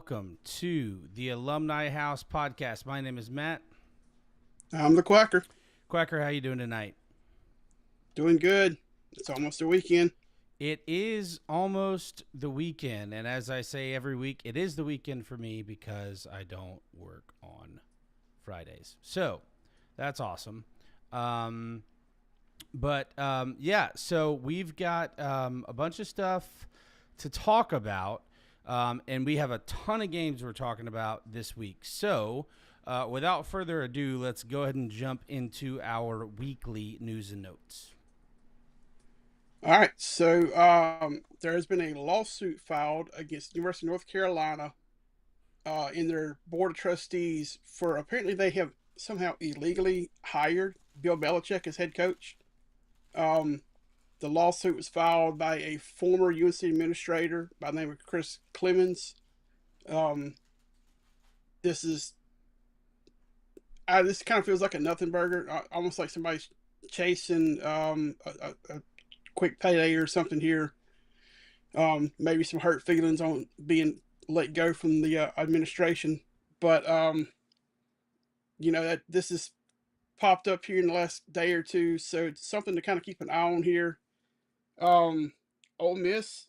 welcome to the Alumni House podcast. My name is Matt. I'm the Quacker. Quacker, how you doing tonight? Doing good. It's almost the weekend. It is almost the weekend, and as I say every week, it is the weekend for me because I don't work on Fridays. So that's awesome. So we've got a bunch of stuff to talk about, and we have a ton of games we're talking about this week. So without further ado, let's go ahead and jump into our weekly news and notes. All right. So there has been a lawsuit filed against the University of North Carolina in their board of trustees for apparently they have somehow illegally hired Bill Belichick as head coach. The lawsuit was filed by a former UNC administrator by the name of Chris Clemens. This is this kind of feels like a nothing burger, almost like somebody's chasing a quick payday or something here. Maybe some hurt feelings on being let go from the administration, but that this has popped up here in the last day or two, so it's something to kind of keep an eye on here. Ole Miss,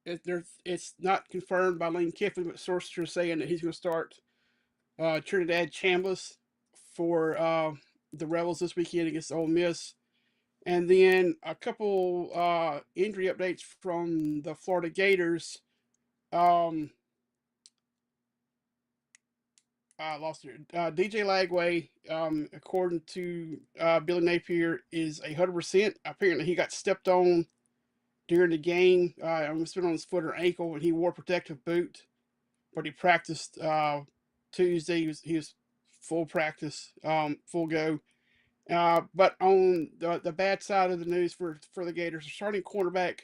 it's not confirmed by Lane Kiffin, but sources are saying that he's going to start Trinidad Chambliss for the Rebels this weekend against Ole Miss. And then a couple injury updates from the Florida Gators. I lost it. DJ Lagway, according to Billy Napier, is 100%. Apparently, he got stepped on during the game. It was on his foot or ankle, and he wore a protective boot. But he practiced Tuesday. He was full practice, full go. But on the bad side of the news for the Gators, starting cornerback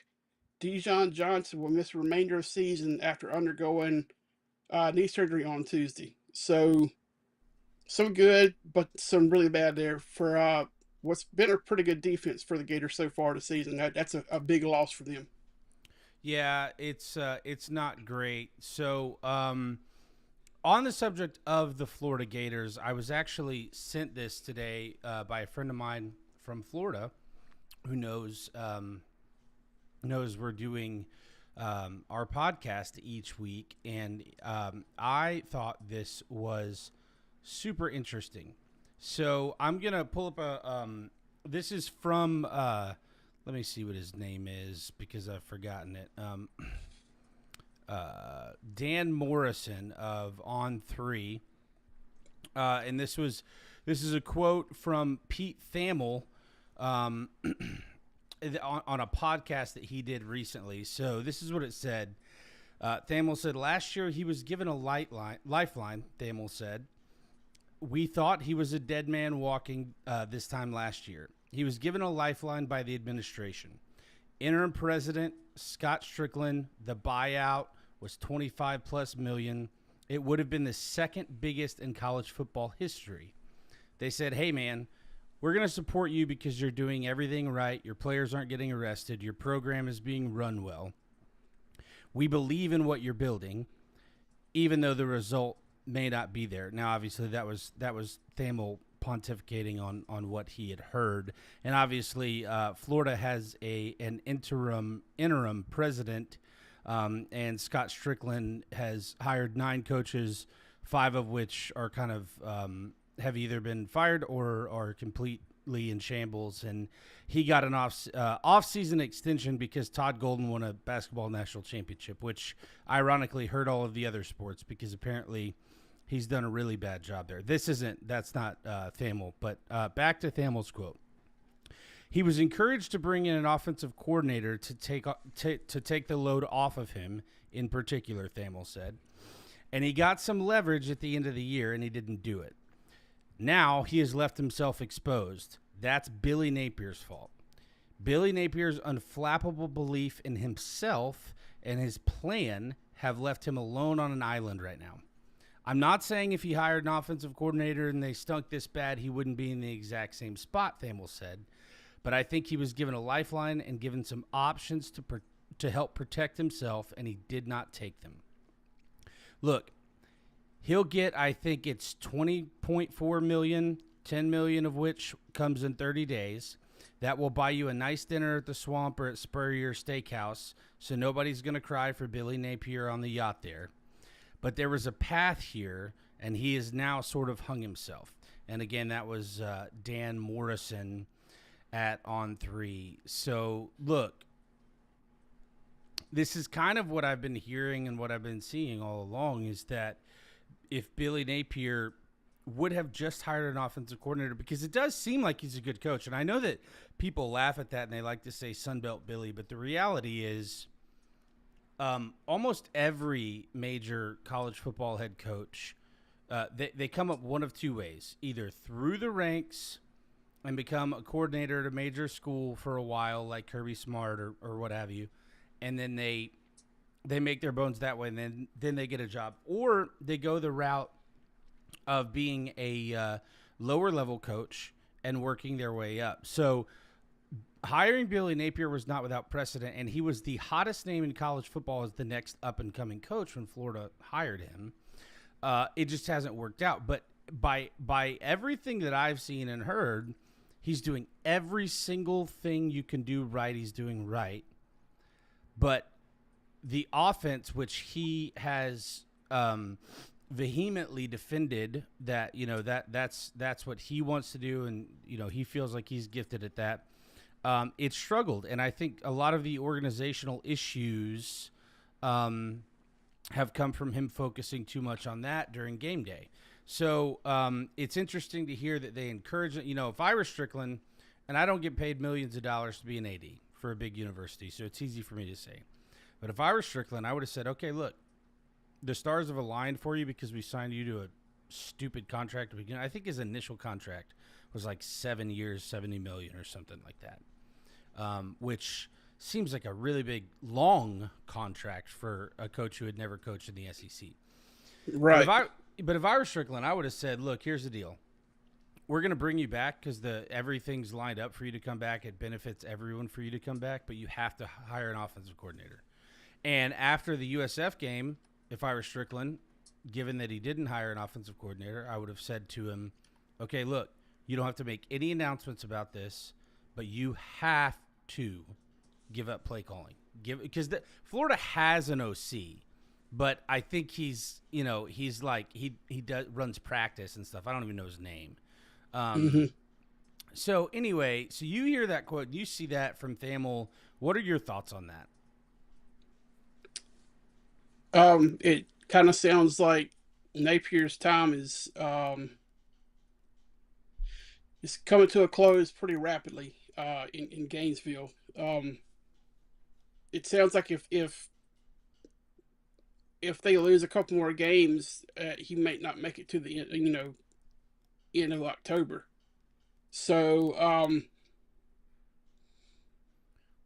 Dijon Johnson will miss the remainder of the season after undergoing knee surgery on Tuesday. So some good, but some really bad there for what's been a pretty good defense for the Gators so far this season. That's a big loss for them. Yeah, it's not great. So on the subject of the Florida Gators, I was actually sent this today by a friend of mine from Florida who knows we're doing our podcast each week, and I thought this was super interesting. So I'm gonna pull up a. This is from. Let me see what his name is because I've forgotten it. Dan Morrison of On3, and this is a quote from Pete Thamel on a podcast that he did recently. So this is what it said. Thamel said, last year he was given a lifeline. Thamel said, we thought he was a dead man walking this time last year. He was given a lifeline by the administration. Interim president Scott Strickland, the buyout was 25 plus million. It would have been the second biggest in college football history. They said, hey man, we're going to support you because you're doing everything right. Your players aren't getting arrested. Your program is being run well. We believe in what you're building, even though the result may not be there. Now, obviously, that was Thamel pontificating on what he had heard, and obviously, Florida has an interim president, and Scott Strickland has hired 9 coaches, 5 of which are kind of have either been fired or are completely in shambles, and he got an off-season extension because Todd Golden won a basketball national championship, which ironically hurt all of the other sports because apparently he's done a really bad job there. That's not Thamel, but back to Thamel's quote. He was encouraged to bring in an offensive coordinator to take the load off of him, in particular, Thamel said. And he got some leverage at the end of the year, and he didn't do it. Now he has left himself exposed. That's Billy Napier's fault. Billy Napier's unflappable belief in himself and his plan have left him alone on an island right now. I'm not saying if he hired an offensive coordinator and they stunk this bad, he wouldn't be in the exact same spot, Thamel said. But I think he was given a lifeline and given some options to help protect himself, and he did not take them. Look, He'll get, I think it's 20.4 million, 10 million of which comes in 30 days. That will buy you a nice dinner at the Swamp or at Spurrier Steakhouse, so nobody's going to cry for Billy Napier on the yacht there. But there was a path here, and he has now sort of hung himself. And again, that was Dan Morrison at On3. So, look, this is kind of what I've been hearing and what I've been seeing all along, is that if Billy Napier would have just hired an offensive coordinator, because it does seem like he's a good coach. And I know that people laugh at that and they like to say Sunbelt Billy, but the reality is almost every major college football head coach, they come up one of two ways: either through the ranks and become a coordinator at a major school for a while, like Kirby Smart or what have you, and then they make their bones that way, and then they get a job, or they go the route of being a lower level coach and working their way up. So hiring Billy Napier was not without precedent, and he was the hottest name in college football as the next up and coming coach when Florida hired him. It just hasn't worked out. But by everything that I've seen and heard, he's doing every single thing you can do right. He's doing right. But the offense, which he has vehemently defended, that that's what he wants to do, and he feels like he's gifted at that. It struggled, and I think a lot of the organizational issues have come from him focusing too much on that during game day. So it's interesting to hear that they encourage it. If I were Strickland, and I don't get paid millions of dollars to be an AD for a big university, so it's easy for me to say. But if I were Strickland, I would have said, okay, look, the stars have aligned for you because we signed you to a stupid contract. I think his initial contract was like 7 years, $70 million or something like that, which seems like a really big, long contract for a coach who had never coached in the SEC. Right. But if I were Strickland, I would have said, look, here's the deal. We're going to bring you back because everything's lined up for you to come back. It benefits everyone for you to come back, but you have to hire an offensive coordinator. And after the USF game, if I were Strickland, given that he didn't hire an offensive coordinator, I would have said to him, okay, look, you don't have to make any announcements about this, but you have to give up play calling. Because Florida has an OC, but I think he's like he runs practice and stuff. I don't even know his name. So anyway, so you hear that quote, you see that from Thamel. What are your thoughts on that? It kind of sounds like Napier's time is coming to a close pretty rapidly in Gainesville. It sounds like if they lose a couple more games, he may not make it to the end of October. So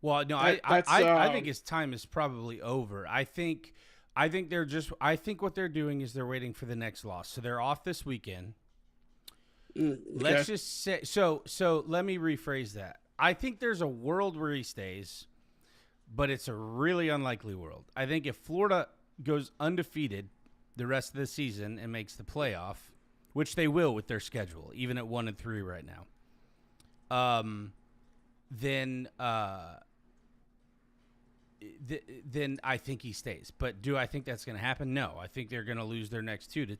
well, no, I think his time is probably over. I think what they're doing is they're waiting for the next loss. So they're off this weekend. okay. Let's just say so let me rephrase that. I think there's a world where he stays, but it's a really unlikely world. I think if Florida goes undefeated the rest of the season and makes the playoff, which they will with their schedule, even at 1-3 right now, then I think he stays. But do I think that's going to happen? No. I think they're going to lose their next two to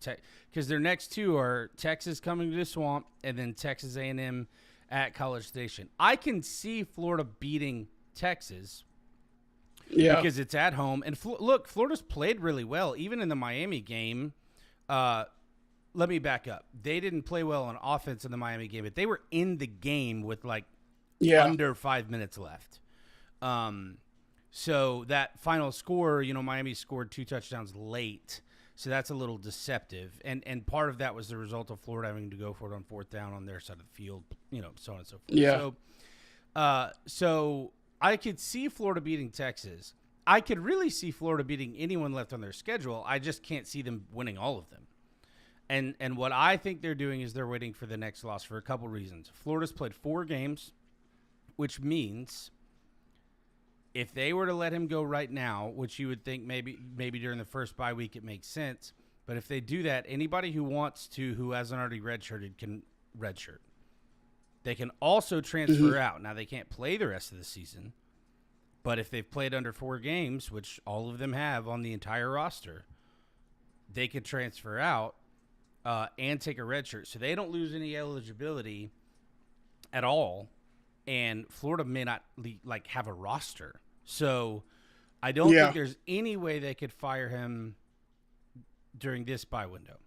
because their next two are Texas coming to the Swamp and then Texas A&M at College Station. I can see Florida beating Texas. Yeah. Because it's at home. And look, Florida's played really well. Even in the Miami game, let me back up. They didn't play well on offense in the Miami game, but they were in the game with under 5 minutes left. So that final score, Miami scored 2 touchdowns late. So that's a little deceptive. And part of that was the result of Florida having to go for it on 4th down on their side of the field, so on and so forth. Yeah. So I could see Florida beating Texas. I could really see Florida beating anyone left on their schedule. I just can't see them winning all of them. And what I think they're doing is they're waiting for the next loss for a couple reasons. Florida's played 4 games, which means if they were to let him go right now, which you would think maybe during the first bye week it makes sense, But if they do that, anybody who wants to, who hasn't already redshirted, can redshirt. They can also transfer out. Now, they can't play the rest of the season, but if they've played under 4 games, which all of them have on the entire roster, they could transfer out and take a redshirt. So they don't lose any eligibility at all, and Florida may not have a roster. So I don't think there's any way they could fire him during this bye window.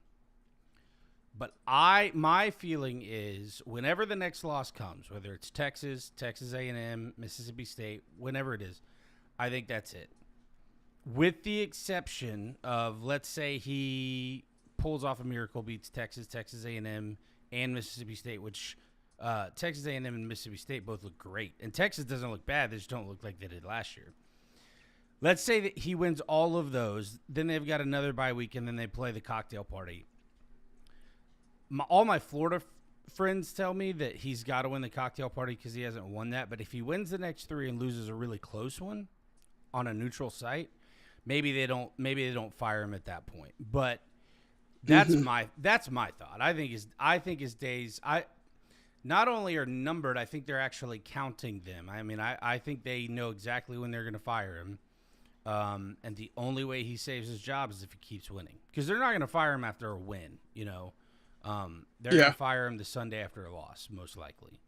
But my feeling is whenever the next loss comes, whether it's Texas, Texas A&M, Mississippi State, whenever it is, I think that's it. With the exception of, let's say he pulls off a miracle, beats Texas, Texas A&M, and Mississippi State, which Texas A&M and Mississippi State both look great. And Texas doesn't look bad. They just don't look like they did last year. Let's say that he wins all of those. Then they've got another bye week, and then they play the cocktail party. All my Florida friends tell me that he's got to win the cocktail party because he hasn't won that. But if he wins the next 3 and loses a really close one on a neutral site, maybe they don't fire him at that point. But that's my thought. I think his days not only are numbered, I think they're actually counting them. I mean, I think they know exactly when they're going to fire him. And the only way he saves his job is if he keeps winning, because they're not going to fire him after a win, you know. They're going to fire him the Sunday after a loss, most likely.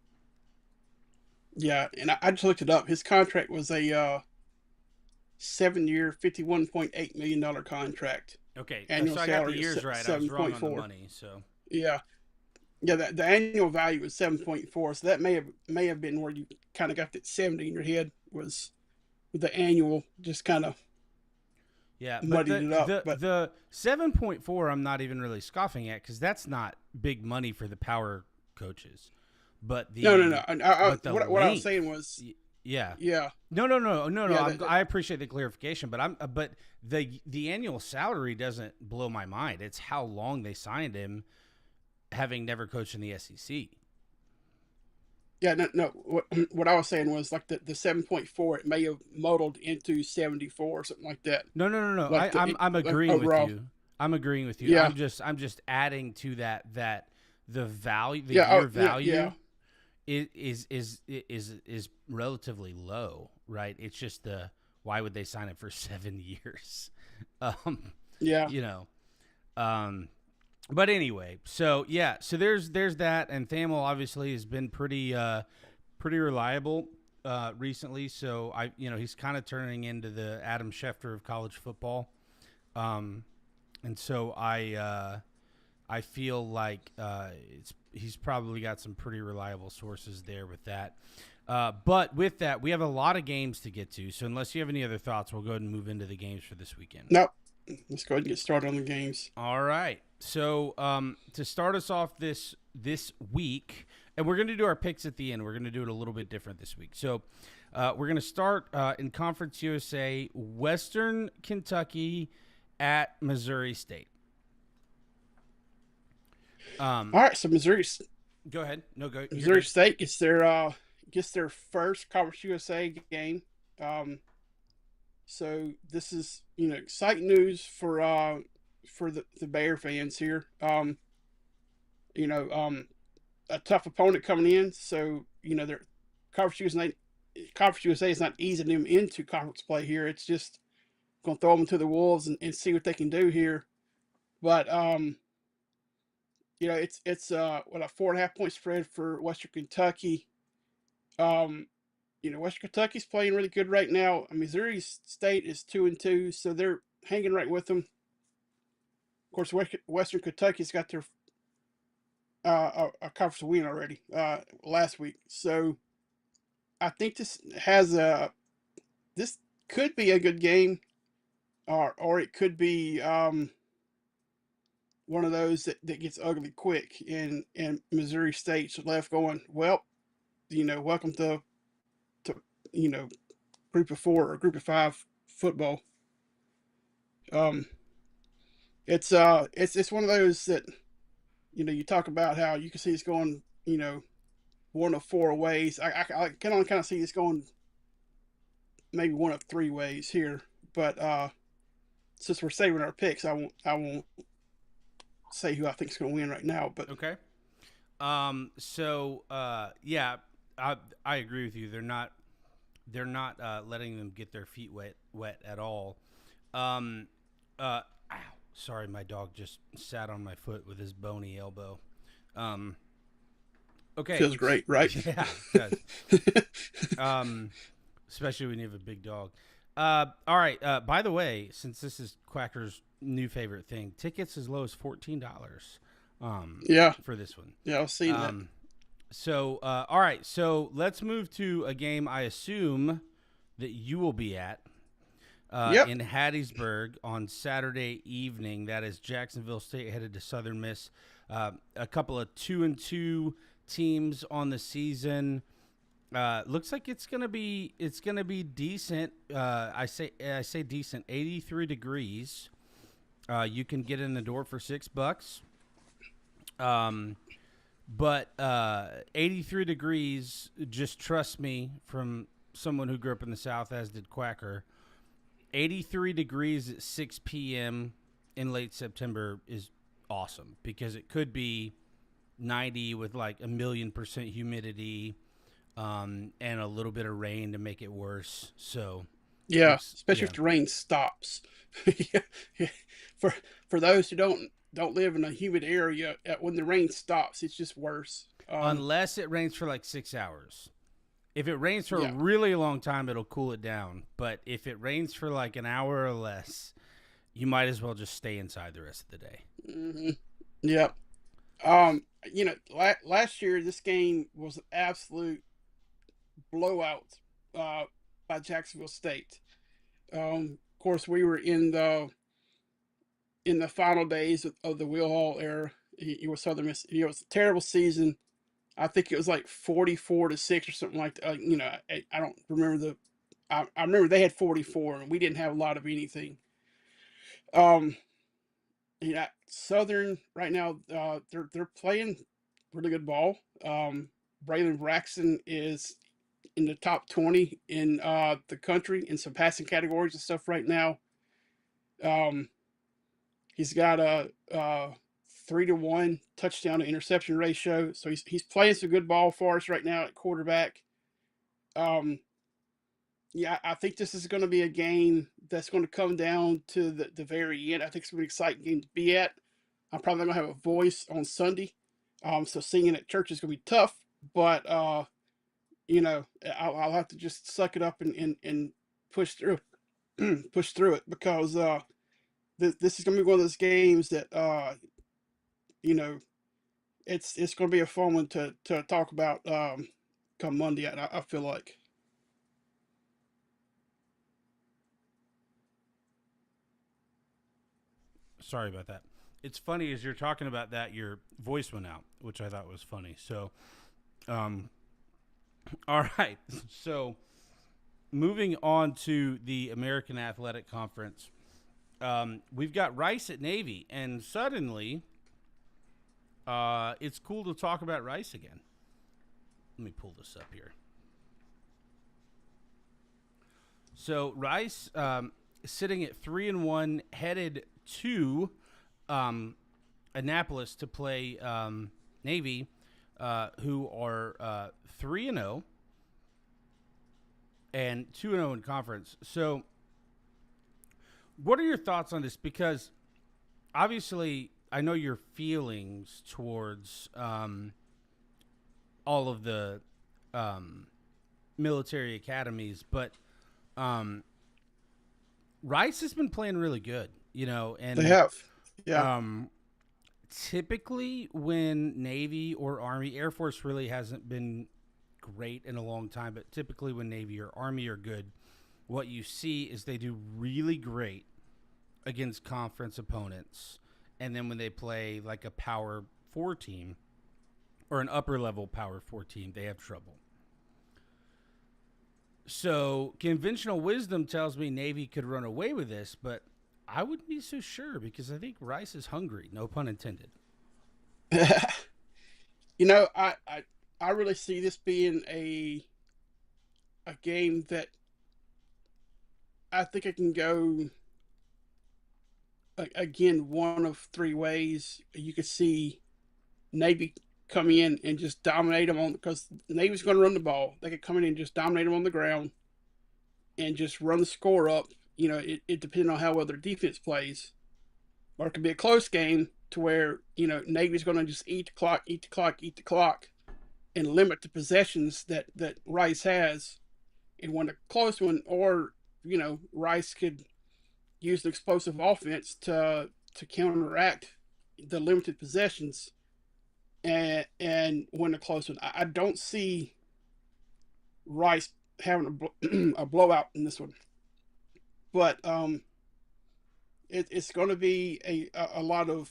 Yeah, and I just looked it up. His contract was a 7-year, $51.8 million contract. Okay, annual so I got the years right. I was wrong on the money. So yeah, the annual value was 7.4. So that may have been where you kind of got that 70 in your head, was with the annual, just kind of. Yeah, muddied it up. But the 7.4, I'm not even really scoffing at, because that's not big money for the power coaches. But no. What I was saying was, yeah. No. Yeah, I appreciate the clarification, but the annual salary doesn't blow my mind. It's how long they signed him, having never coached in the SEC. Yeah, no. What I was saying was like the 7.4. It may have modeled into 74 or something like that. No. Like I'm agreeing with you. I'm agreeing with you. Yeah. I'm just adding to that the value, year value, is relatively low, right? It's just why would they sign it for 7 years? You know. But anyway, so there's that, and Thamel obviously has been pretty reliable recently. So he's kind of turning into the Adam Schefter of college football, and so I feel like he's probably got some pretty reliable sources there with that. But with that, we have a lot of games to get to. So unless you have any other thoughts, we'll go ahead and move into the games for this weekend. Nope. Let's go ahead and get started on the games. All right. So to start us off this week, and we're going to do our picks at the end. We're going to do it a little bit different this week. So we're going to start in Conference USA, Western Kentucky at Missouri State. All right. So Missouri. Go ahead. No, go. Missouri State gets their first Conference USA game. So this is exciting news for the Bear fans here. A tough opponent coming in, so their Conference USA is not easing them into conference play here. It's just going to throw them to the wolves and see what they can do here. But it's a 4.5 point spread for Western Kentucky. Western Kentucky's playing really good right now. Missouri State is 2-2, so they're hanging right with them. Of course, Western Kentucky's got their a conference win already last week. So I think this could be a good game, or it could be one of those that gets ugly quick. And Missouri State's left going, well, welcome to group of 4 or group of 5 football. It's one of those that you talk about how you can see it's going one of 4 ways. I can only kind of see it's going maybe one of 3 ways here, but since we're saving our picks, I won't say who I think is going to win right now, but Okay. Yeah, I agree with you. They're not letting them get their feet wet at all. Um, ow, sorry, my dog just sat on my foot with his bony elbow. Um, okay. feels great, right? Yeah, it does. Um, especially when you have a big dog. All right. By the way, since this is Quacker's new favorite thing, tickets as low as $14. Yeah, For this one. yeah, I've seen that. All right. So let's move to a game I assume that you will be at Yep. in Hattiesburg on Saturday evening. That is Jacksonville State headed to Southern Miss. A couple of 2-2 teams on the season. Looks like it's gonna be decent. I say decent. 83 degrees. You can get in the door for $6. But 83 degrees, just trust me, from someone who grew up in the South, as did Quacker. 83 degrees at 6 p.m. in late September is awesome because it could be 90 with like 1,000,000% humidity, and a little bit of rain to make it worse. So, Yeah, looks, especially yeah. if the rain stops. Yeah, yeah. For for those who don't live in a humid area, when the rain stops, it's just worse. Unless it rains for like 6 hours. If it rains for a Yeah. really long time, it'll cool it down. But if it rains for like an hour or less, you might as well just stay inside the rest of the day. hmm Yeah. Last year this game was an absolute blowout uh, by Jacksonville State. Of course, we were in the final days of the Will Hall era. He was Southern Miss. It was a terrible season. I think it was like 44-6 or something like that. I don't remember I remember they had 44 and we didn't have a lot of anything. Um, Southern right now, they're playing really good ball. Braylon Braxton is in the top 20 in the country in some passing categories and stuff right now. Um, he's got a 3-to-1 touchdown to interception ratio, so he's playing some good ball for us right now at quarterback. Um, yeah, I think this is going to be a game that's going to come down to the very end. I think it's going to be an exciting game to be at. I'm probably going to have a voice on Sunday, so singing at church is going to be tough. But you know, I'll have to just suck it up and push through, push through it because this is going to be one of those games that you know, it's going to be a fun one to talk about come Monday. I feel like. Sorry about that. It's funny as you're talking about that, your voice went out, which I thought was funny. So, um, all right. So, moving on to the American Athletic Conference, we've got Rice at Navy, and suddenly, it's cool to talk about Rice again. Let me pull this up here. So Rice, sitting at 3-1, headed to Annapolis to play Navy, who are 3-0 and 2-0 in conference. So, what are your thoughts on this? Because obviously, I know your feelings towards all of the military academies, but Rice has been playing really good, They and have, yeah. typically when Navy or Army, Air Force really hasn't been great in a long time, but typically when Navy or Army are good, what you see is they do really great against conference opponents. And then when they play like a Power 4 team or an upper level Power 4 team, they have trouble. So conventional wisdom tells me Navy could run away with this, but I wouldn't be so sure because I think Rice is hungry, no pun intended. You know, I really see this being a game that I think it can go again, one of three ways you could see Navy come in and just dominate them on, because Navy's going to run the ball. They could come in and just dominate them on the ground and just run the score up. It depends on how well their defense plays. Or it could be a close game to where, Navy's going to just eat the clock, eat the clock, eat the clock, and limit the possessions that Rice has. And when a close one, or, Rice could use the explosive offense to counteract the limited possessions and win a close one. I don't see Rice having a blowout in this one, but it's going to be a lot of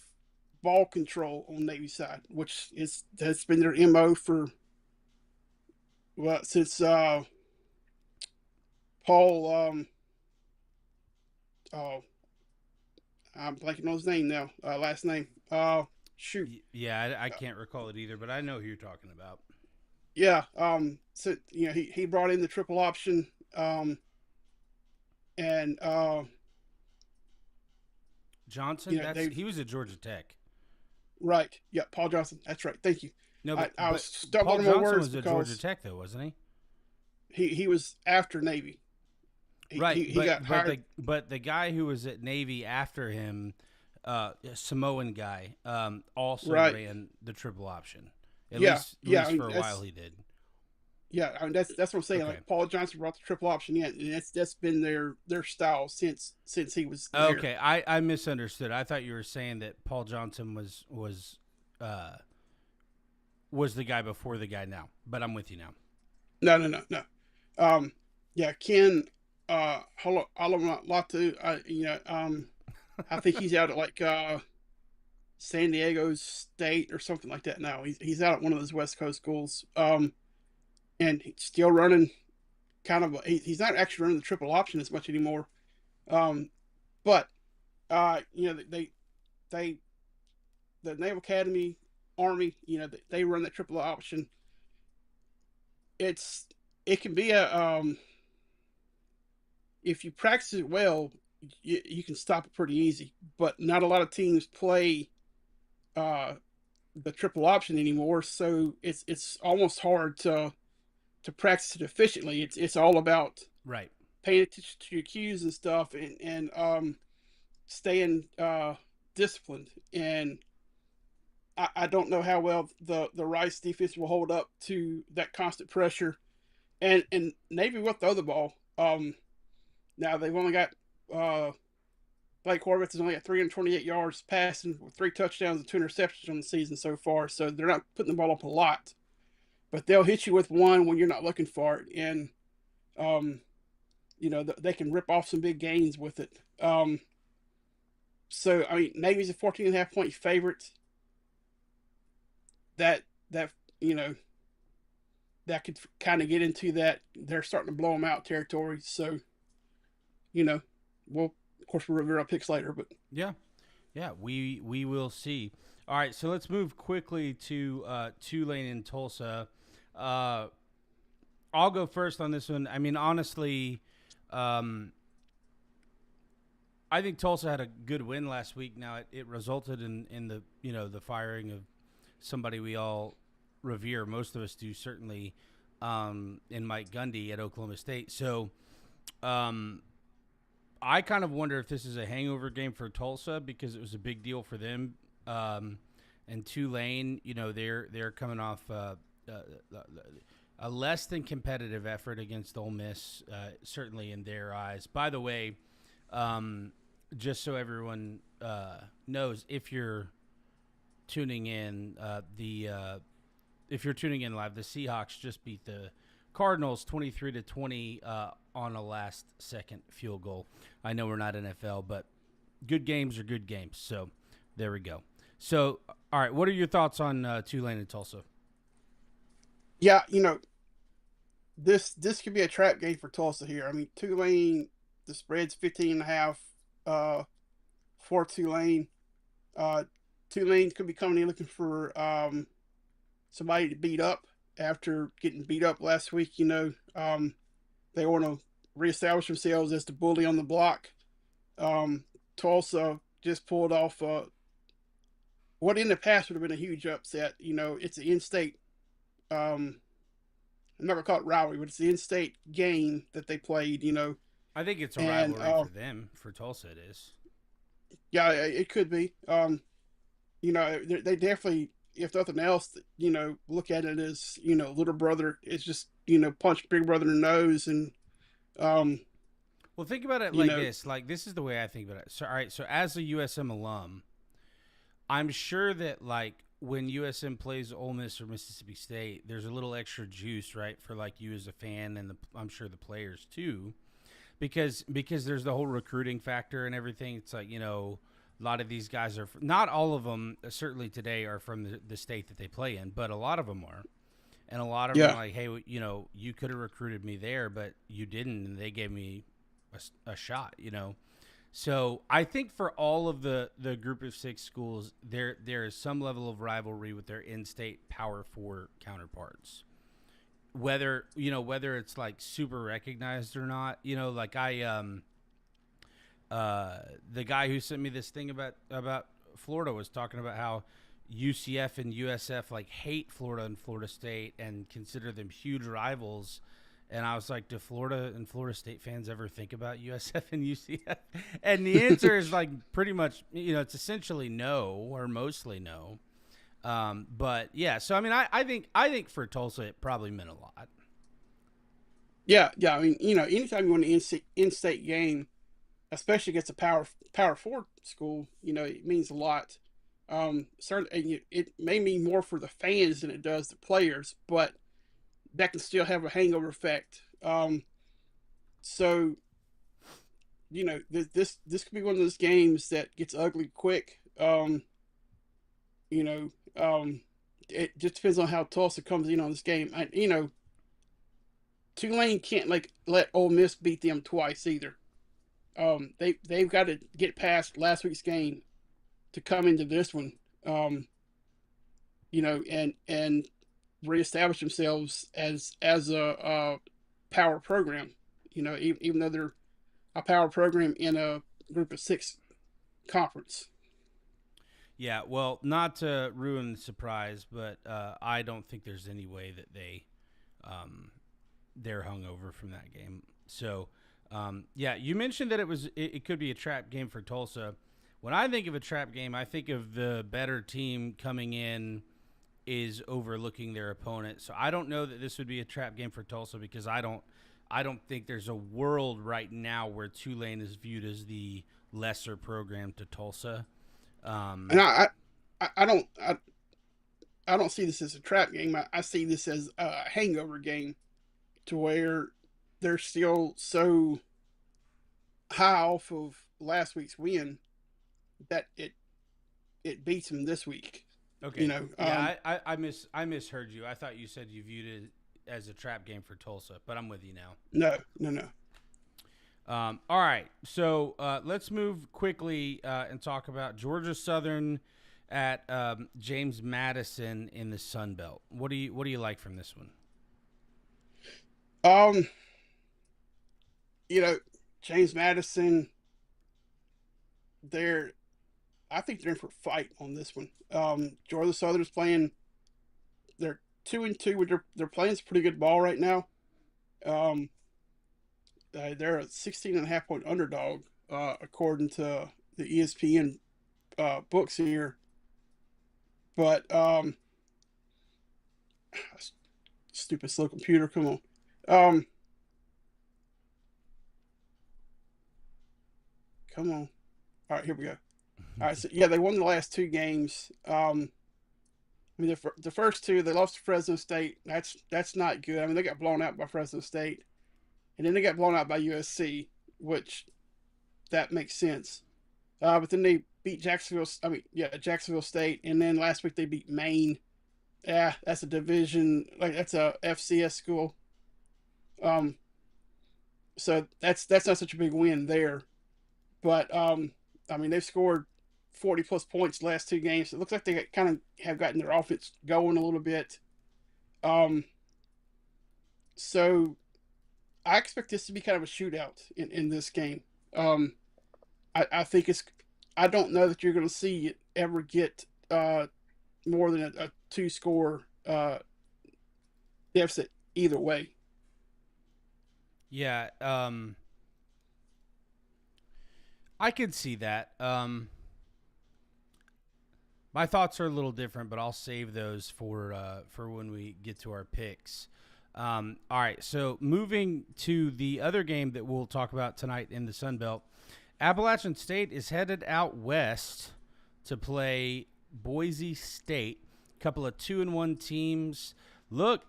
ball control on Navy side, which that's been their MO for since Paul. Oh, I'm blanking on his name now. Last name. Shoot. Yeah, I can't recall it either, but I know who you're talking about. Yeah. So he brought in the triple option. And Johnson. He was at Georgia Tech. Right. Yeah. Paul Johnson. That's right. Thank you. No, but I was stumbling Paul on my Johnson words was at Georgia Tech, though, wasn't he? He was after Navy. Right. He got hired. But the guy who was at Navy after him, Samoan guy, also ran the triple option. At least for a while he did. Yeah, that's what I'm saying. Okay. Like Paul Johnson brought the triple option in, and that's been their style since he was there. Okay, I misunderstood. I thought you were saying that Paul Johnson was the guy before the guy now, but I'm with you now. No. Yeah, Ken Alamatu, I think he's out at like San Diego State or something like that now. He's out at one of those West Coast schools. And he's still running kind of he's not actually running the triple option as much anymore. But the Naval Academy, Army, they run that triple option. It can be if you practice it well, you can stop it pretty easy. But not a lot of teams play the triple option anymore, so it's almost hard to practice it efficiently. It's all about paying attention to your cues and stuff, and staying disciplined. And I don't know how well the Rice defense will hold up to that constant pressure. And Navy will throw the ball. Now they've only got Blake Horvath has only got 328 yards passing with 3 touchdowns and 2 interceptions on the season so far. So they're not putting the ball up a lot, but they'll hit you with one when you're not looking for it. And, they can rip off some big gains with it. So, I mean, Navy's a 14.5 point favorite. That could kind of get into that. They're starting to blow them out territory. So, we'll review our picks later, but yeah, we will see. All right, so let's move quickly to Tulane and Tulsa. I'll go first on this one. I mean, honestly, I think Tulsa had a good win last week. Now it resulted in the the firing of somebody we all revere. Most of us do, certainly, in Mike Gundy at Oklahoma State. So, I kind of wonder if this is a hangover game for Tulsa because it was a big deal for them. And Tulane, they're coming off a less than competitive effort against Ole Miss, certainly in their eyes. By the way, just so everyone knows, if you're tuning in, if you're tuning in live, the Seahawks just beat the Cardinals 23-20 on a last-second field goal. I know we're not NFL, but good games are good games. So there we go. So, all right, what are your thoughts on Tulane and Tulsa? Yeah, this could be a trap game for Tulsa here. I mean, Tulane, the spread's 15.5 for Tulane. Tulane could be coming in looking for somebody to beat up after getting beat up last week. They want to reestablish themselves as the bully on the block. Tulsa just pulled off what in the past would have been a huge upset. It's an in-state. I'm not gonna call it rivalry, but it's the in-state game that they played. I think it's a And rivalry for them. For Tulsa, it is. yeah, it could be. They definitely, if nothing else, look at it as little brother is just punch big brother in the nose, and um, Well, think about it you like know, this. Like this is the way I think about it. So, all right. So, as a USM alum, I'm sure that like when USM plays Ole Miss or Mississippi State, there's a little extra juice, right, for like you as a fan, and I'm sure the players too, because there's the whole recruiting factor and everything. It's like a lot of these guys are not all of them certainly today are from the state that they play in, but a lot of them are. And a lot of them are yeah, like, hey, you could have recruited me there, but you didn't, and they gave me a shot. So I think for all of the group of six schools, there is some level of rivalry with their in-state Power Four counterparts. Whether it's like super recognized or not. Like the guy who sent me this thing about Florida was talking about how UCF and USF like hate Florida and Florida State and consider them huge rivals. And I was like, do Florida and Florida State fans ever think about USF and UCF? And the answer is like pretty much, it's essentially no or mostly no. But yeah, so I mean, I think for Tulsa it probably meant a lot. yeah. I mean, anytime you win an in-state game, especially against a power four school, it means a lot. Certainly, it may mean more for the fans than it does the players, but that can still have a hangover effect. So this could be one of those games that gets ugly quick. You know, it just depends on how Tulsa comes in on this game. Tulane can't like let Ole Miss beat them twice either. They've got to get past last week's game to come into this one. And reestablish themselves as a power program. Even though they're a power program in a group of six conference. Yeah, well, not to ruin the surprise, but I don't think there's any way that they're hungover from that game. So, yeah, you mentioned that it could be a trap game for Tulsa. When I think of a trap game, I think of the better team coming in is overlooking their opponent. So I don't know that this would be a trap game for Tulsa because I don't think there's a world right now where Tulane is viewed as the lesser program to Tulsa. And I don't see this as a trap game. I see this as a hangover game, to where they're still so high off of last week's win that it beats them this week. Okay. Yeah, I misheard you. I thought you said you viewed it as a trap game for Tulsa, but I'm with you now. No. All right, so let's move quickly and talk about Georgia Southern at James Madison in the Sun Belt. What do you like from this one? Um, James Madison, they're I think they're in for a fight on this one. Georgia Southern's playing. They're 2-2 with they're playing some pretty good ball right now. Um, they're a 16.5 point underdog, according to the ESPN books here. But stupid slow computer, come on. Um, Come on. All right, here we go. All right, so yeah, they won the last two games. I mean, the first two they lost to Fresno State. That's not good. I mean, they got blown out by Fresno State, and then they got blown out by USC, which that makes sense. But then they beat Jacksonville. I mean, yeah, Jacksonville State, and then last week they beat Maine. Yeah, that's a division, like that's a FCS school. Um, so that's not such a big win there. But I mean, they've scored 40 plus points the last two games. It looks like they kind of have gotten their offense going a little bit. Um, so I expect this to be kind of a shootout in this game. I think I don't know that you're going to see it ever get more than a two-score deficit either way. Yeah, I could see that. My thoughts are a little different, but I'll save those for when we get to our picks. All right, so moving to the other game that we'll talk about tonight in the Sun Belt, Appalachian State is headed out west to play Boise State. A couple of 2-1 teams. Look,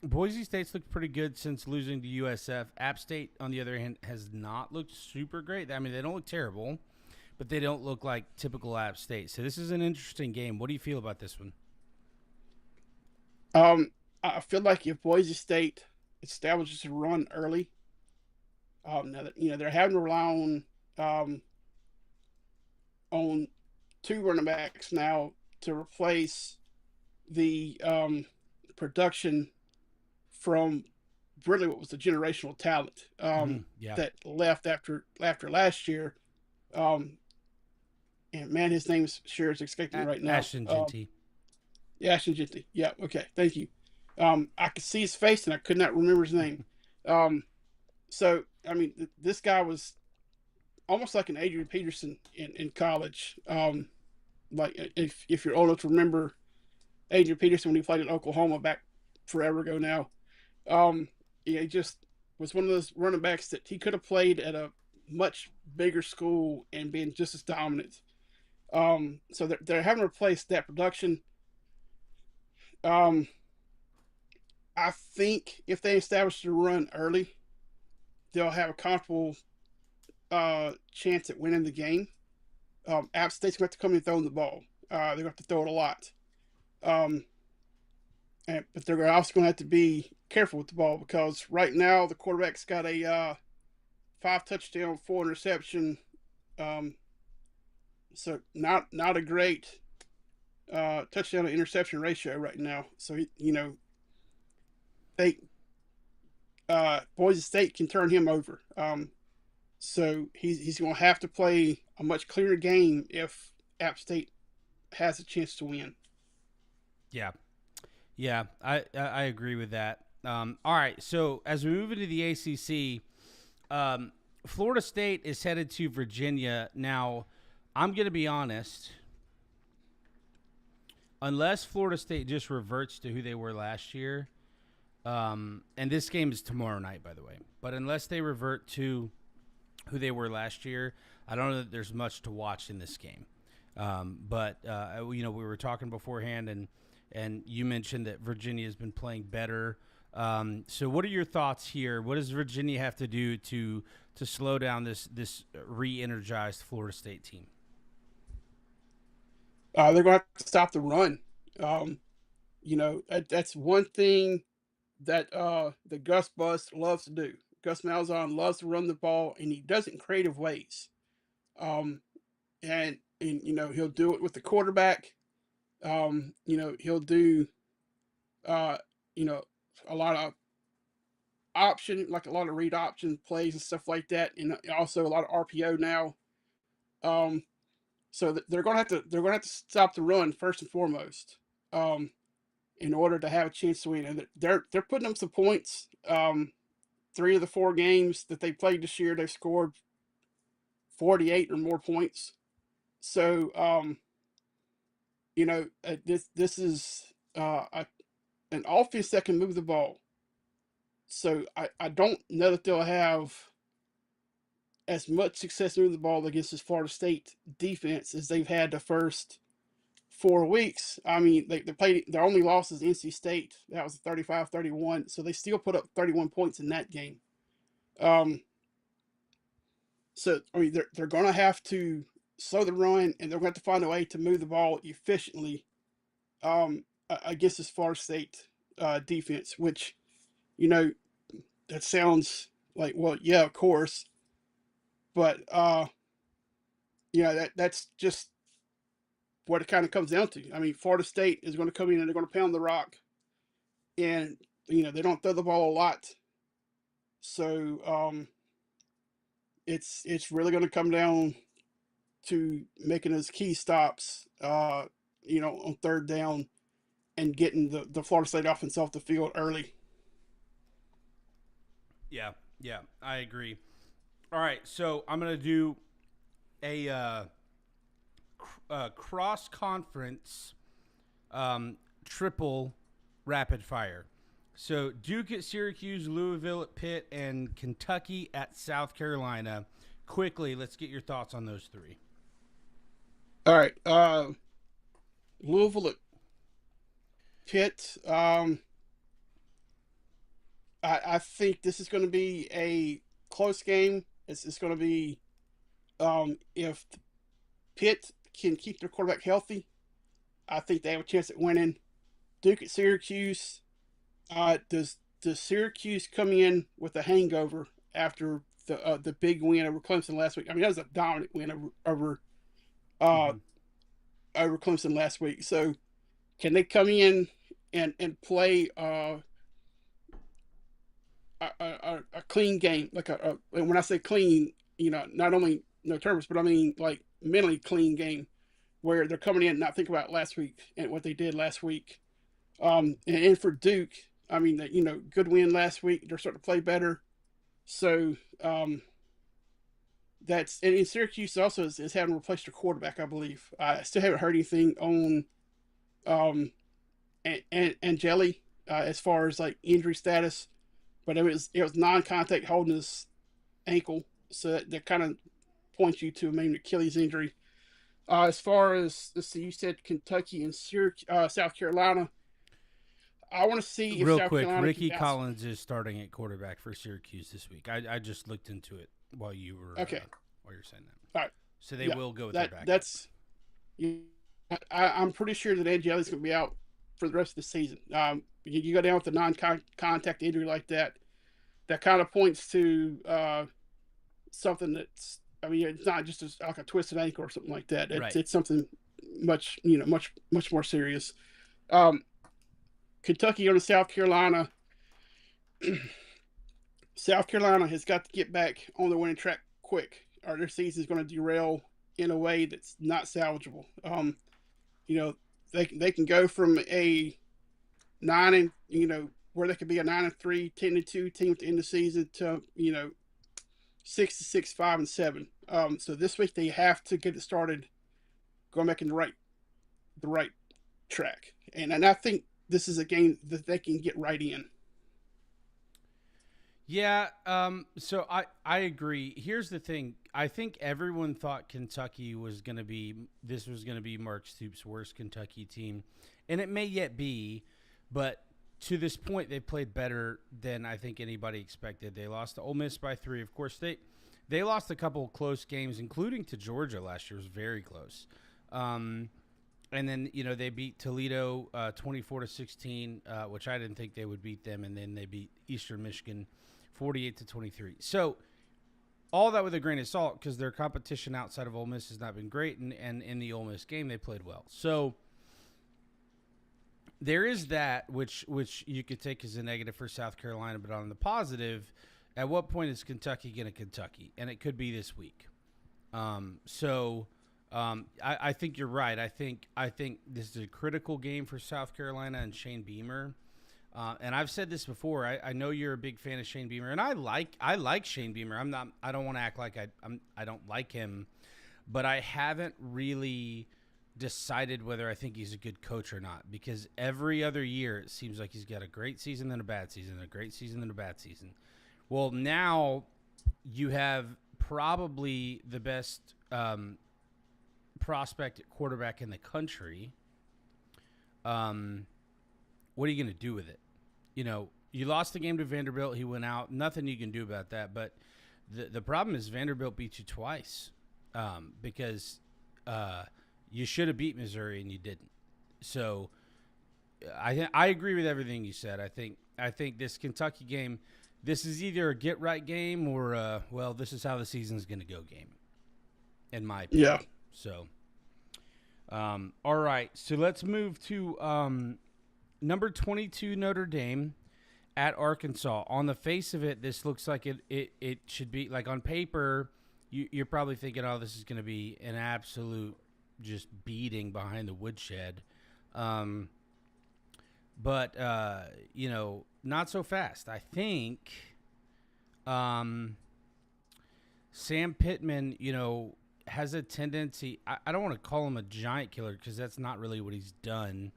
Boise State's looked pretty good since losing to USF. App State, on the other hand, has not looked super great. I mean, they don't look terrible, but they don't look like typical App State. So this is an interesting game. What do you feel about this one? I feel like if Boise State establishes a run early, now that they're having to rely on two running backs now to replace the production from really what was the generational talent Yeah. that left after last year. Um, and man, his name's sure is escaping me right now. Ashton Genty. Yeah, Ashton Genty. Yeah, okay, thank you. I could see his face and I could not remember his name. So I mean, this guy was almost like an Adrian Peterson in college. Like if you're old enough to remember Adrian Peterson when he played at Oklahoma back forever ago now. Yeah, he just was one of those running backs that he could have played at a much bigger school and been just as dominant. So they're having to replace that production. Um, I think if they establish the run early, they'll have a comfortable chance at winning the game. App State's going to have to come in throwing the ball. They're going to have to throw it a lot. Um, but they're also going to have to be careful with the ball because right now the quarterback's got a 5 touchdown, 4 interception. Um, so not a great touchdown to interception ratio right now. So they Boise State can turn him over. So he's going to have to play a much clearer game if App State has a chance to win. Yeah. Yeah, I agree with that. All right, so as we move into the ACC, Florida State is headed to Virginia. Now, I'm going to be honest. Unless Florida State just reverts to who they were last year, and this game is tomorrow night, by the way, but unless they revert to who they were last year, I don't know that there's much to watch in this game. But we were talking beforehand, and you mentioned that Virginia has been playing better. So what are your thoughts here? What does Virginia have to do to slow down this re-energized Florida State team? They're going to have to stop the run. That's one thing that the Gus Bus loves to do. Gus Malzahn loves to run the ball, and he does it in creative ways. Um, and he'll do it with the quarterback. He'll do uh, you know a lot of like a lot of read option plays and stuff like that, and also a lot of RPO now. Um, so they're going to have to stop the run first and foremost. Um, in order to have a chance to win. And they're putting them some points. 3 of the 4 games that they played this year, they've scored 48 or more points. So this is an offense that can move the ball. So I don't know that they'll have as much success moving the ball against this Florida State defense as they've had the first 4 weeks. I mean, they played their only loss is NC State. That was 35-31. So they still put up 31 points in that game. So I mean, they're going to have to slow the run, and they're going to have to find a way to move the ball efficiently against this Florida State defense. Which, that sounds like, well, yeah, of course, but that's just what it kind of comes down to. I mean, Florida State is going to come in and they're going to pound the rock, and they don't throw the ball a lot, so it's really going to come down to making those key stops, on third down and getting the Florida State offense off the field early. Yeah, yeah, I agree. All right, so I'm gonna do a cross conference triple rapid fire. So Duke at Syracuse, Louisville at Pitt, and Kentucky at South Carolina. Quickly, let's get your thoughts on those three. All right, Louisville at Pitt. I think this is going to be a close game. It's going to be if Pitt can keep their quarterback healthy, I think they have a chance at winning. Duke at Syracuse. Does Syracuse come in with a hangover after the big win over Clemson last week? I mean, that was a dominant win uh, Mm-hmm. over Clemson last week. So can they come in and play a clean game? Like when I say clean, not only no turnovers, but I mean like mentally clean game where they're coming in and not thinking about last week and what they did last week. And for Duke, I mean, good win last week. They're starting to play better. So that's and in Syracuse also is having replaced their quarterback, I believe. I still haven't heard anything on Angeli as far as like injury status, but it was non-contact holding his ankle, so that kind of points you to a main Achilles injury. As far as let's see, you said Kentucky and South Carolina. I want to see if Real South quick, Carolina can Ricky bounce. Collins is starting at quarterback for Syracuse this week. I just looked into it while you were Okay, while you're saying that. all right, So they yeah, will go with their that backup. that's. Yeah, I'm pretty sure that Angeli's going to be out for the rest of the season. You go down with a non-contact injury like that, that kind of points to something that's. I mean, it's not just like a twisted ankle or something like that. It's Right. it's something much more serious. Um, Kentucky on to South Carolina. South Carolina has got to get back on the winning track quick, or their season is going to derail in a way that's not salvageable. You know, they can go from a nine and where they could be a 9-3, 10-2 team at the end of the season to 6-6, 5-7. So this week they have to get it started, going back in the right track, and I think this is a game that they can get right in. Yeah, so I agree. Here's the thing. I think everyone thought Kentucky was going to be this was going to be Mark Stoops' worst Kentucky team, and it may yet be, but to this point they played better than I think anybody expected. They lost to Ole Miss by 3. Of course, they lost a couple of close games, including to Georgia last year. It was very close. And then they beat Toledo 24-16, which I didn't think they would beat them, and then they beat Eastern Michigan 48-23. So all that with a grain of salt because their competition outside of Ole Miss has not been great, and in the Ole Miss game they played well. So there is that which you could take as a negative for South Carolina, but on the positive, at what point is Kentucky going to Kentucky? And it could be this week. I think you're right. I think this is a critical game for South Carolina and Shane Beamer. And I've said this before. I know you're a big fan of Shane Beamer, and I like Shane Beamer. I'm not. I don't want to act like I don't like him, but I haven't really decided whether I think he's a good coach or not. Because every other year it seems like he's got a great season, then a bad season, a great season, then a bad season. Well, now you have probably the best prospect at quarterback in the country. What are you going to do with it? You lost the game to Vanderbilt. He went out. Nothing you can do about that. But the problem is Vanderbilt beat you twice because you should have beat Missouri and you didn't. So I agree with everything you said. I think this Kentucky game, this is either a get right game or this is how the season's going to go game, in my opinion. Yeah. So, all right. So let's move to number 22 Notre Dame at Arkansas. On the face of it, this looks like it should be like on paper. you're probably thinking, oh, this is going to be an absolute just beating behind the woodshed. Um, but not so fast. I think um, Sam Pittman, has a tendency. I don't want to call him a giant killer because that's not really what he's done.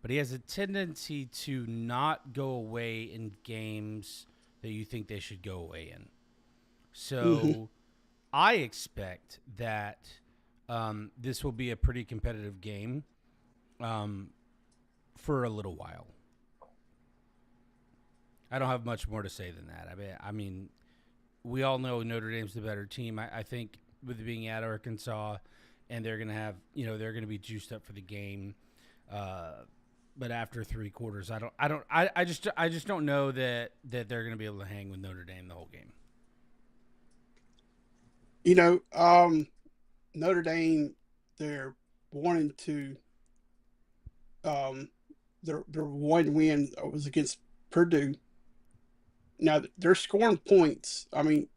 But he has a tendency to not go away in games that you think they should go away in. Hmm. So I expect that this will be a pretty competitive game um, for a little while. I don't have much more to say than that. I mean, we all know Notre Dame's the better team. I think with it being at Arkansas, and they're gonna have, they're gonna be juiced up for the game. But after three quarters, I just don't know that they're gonna be able to hang with Notre Dame the whole game. You know, Notre Dame, they're 1-2. Um, their one win was against Purdue. Now they're scoring points. I mean,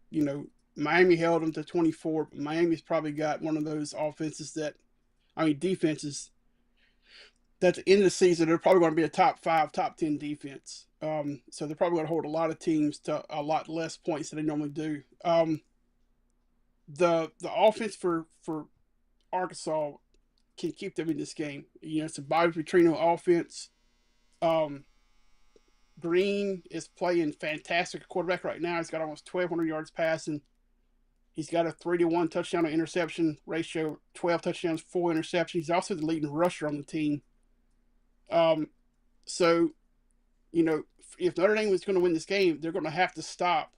Miami held them to 24. But Miami's probably got one of those offenses defenses that at the end of the season they're probably going to be a top 5, top 10 defense. So they're probably going to hold a lot of teams to a lot less points than they normally do. The offense for Arkansas can keep them in this game. It's a Bobby Petrino offense. Um, Green is playing fantastic at quarterback right now. He's got almost 1,200 yards passing. He's got a 3-to-1 touchdown to interception ratio, 12 touchdowns, 4 interceptions. He's also the leading rusher on the team. Um, so, if Notre Dame was going to win this game, they're going to have to stop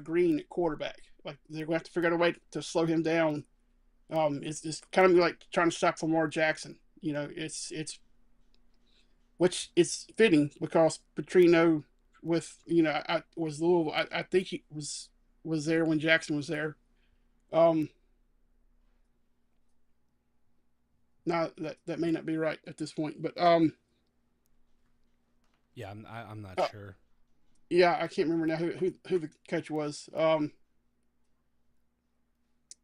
Green at quarterback. Like, they're going to have to figure out a way to slow him down. It's kind of like trying to stop Lamar Jackson. It's which is fitting because Petrino was Louisville. I think he was there when Jackson was there. Um, Now that may not be right at this point, but Yeah, I'm not uh, sure. yeah, I can't remember now who the coach was.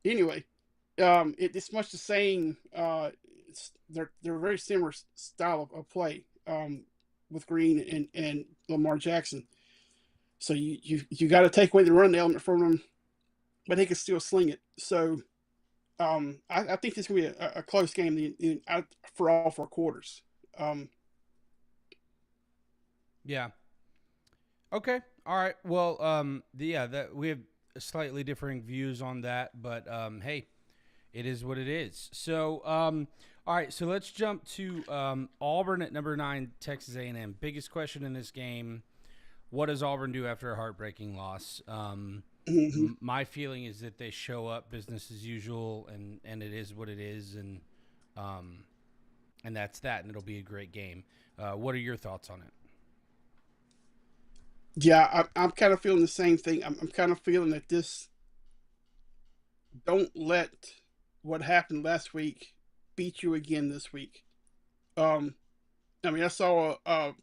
Anyway, it's much the same. They're very similar style of play with Green and Lamar Jackson. So you got to take away the run element from them, but he can still sling it. So I think this is going to be a close game for all 4 quarters. Um, Yeah. Okay. All right. Well, yeah, that we have slightly differing views on that, but hey, it is what it is. So, all right. So let's jump to Auburn at number 9, Texas A&M. Biggest question in this game: what does Auburn do after a heartbreaking loss? mhm. My feeling is that they show up business as usual, and it is what it is, um, and that's that, and it'll be a great game. What are your thoughts on it? Yeah, I'm kind of feeling the same thing. I'm kind of feeling that this don't let what happened last week beat you again this week. Um, I mean, I saw a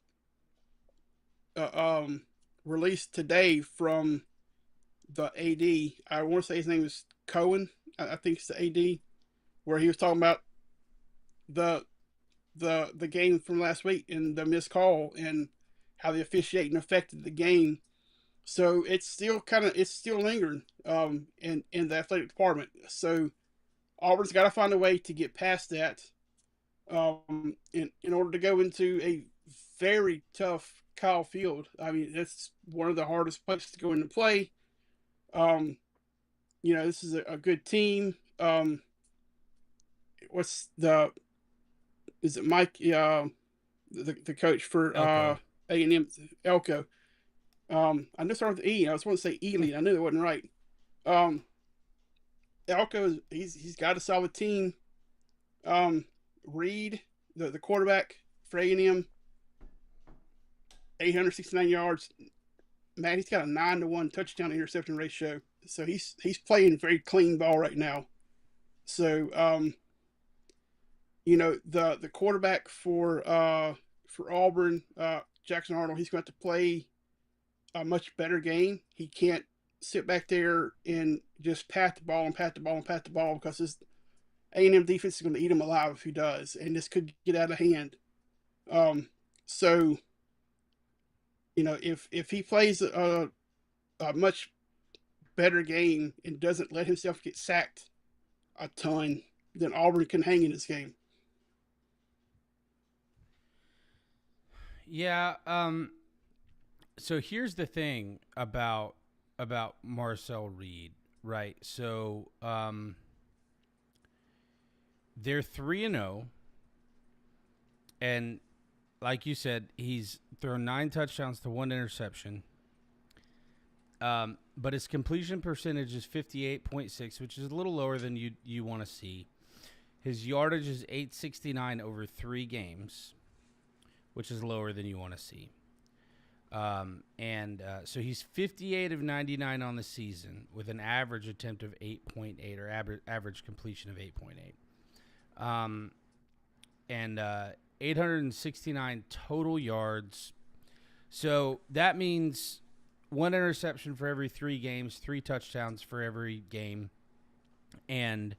release today from the AD. I want to say his name is Cohen. I think it's the AD, where he was talking about the the game from last week and the missed call and how the officiating affected the game. So it's still lingering in the athletic department. So Auburn's got to find a way to get past that in order to go into a very tough Kyle Field. I mean, that's one of the hardest places to go into play. Um, this is a good team. What's the is it Mike? The coach for Elko. A&M, Elko. I knew it started with E. I was going to say Ely. I knew it wasn't right. Um, Elko, he's got a solid team. Reed, the quarterback for A&M, 869 yards. Man, he's got a 9-to-1 touchdown interception ratio. So he's playing very clean ball right now. So the quarterback for Auburn, Jackson Arnold, he's going to have to play a much better game. He can't sit back there and just pat the ball and pat the ball and pat the ball because this A&M defense is going to eat him alive if he does, and this could get out of hand. So if he plays a much better game and doesn't let himself get sacked a ton, then Auburn can hang in this game. Yeah. So here's the thing about Marcel Reed, right? So they're 3-0, and like you said, he's thrown 9 touchdowns to 1 interception. But his completion percentage is 58.6, which is a little lower than you want to see. His yardage is 869 over 3 games, which is lower than you want to see. So he's 58 of 99 on the season with an average attempt of 8.8 or average completion of 8.8. 869 total yards. So that means 1 interception for every 3 games, 3 touchdowns for every game. And,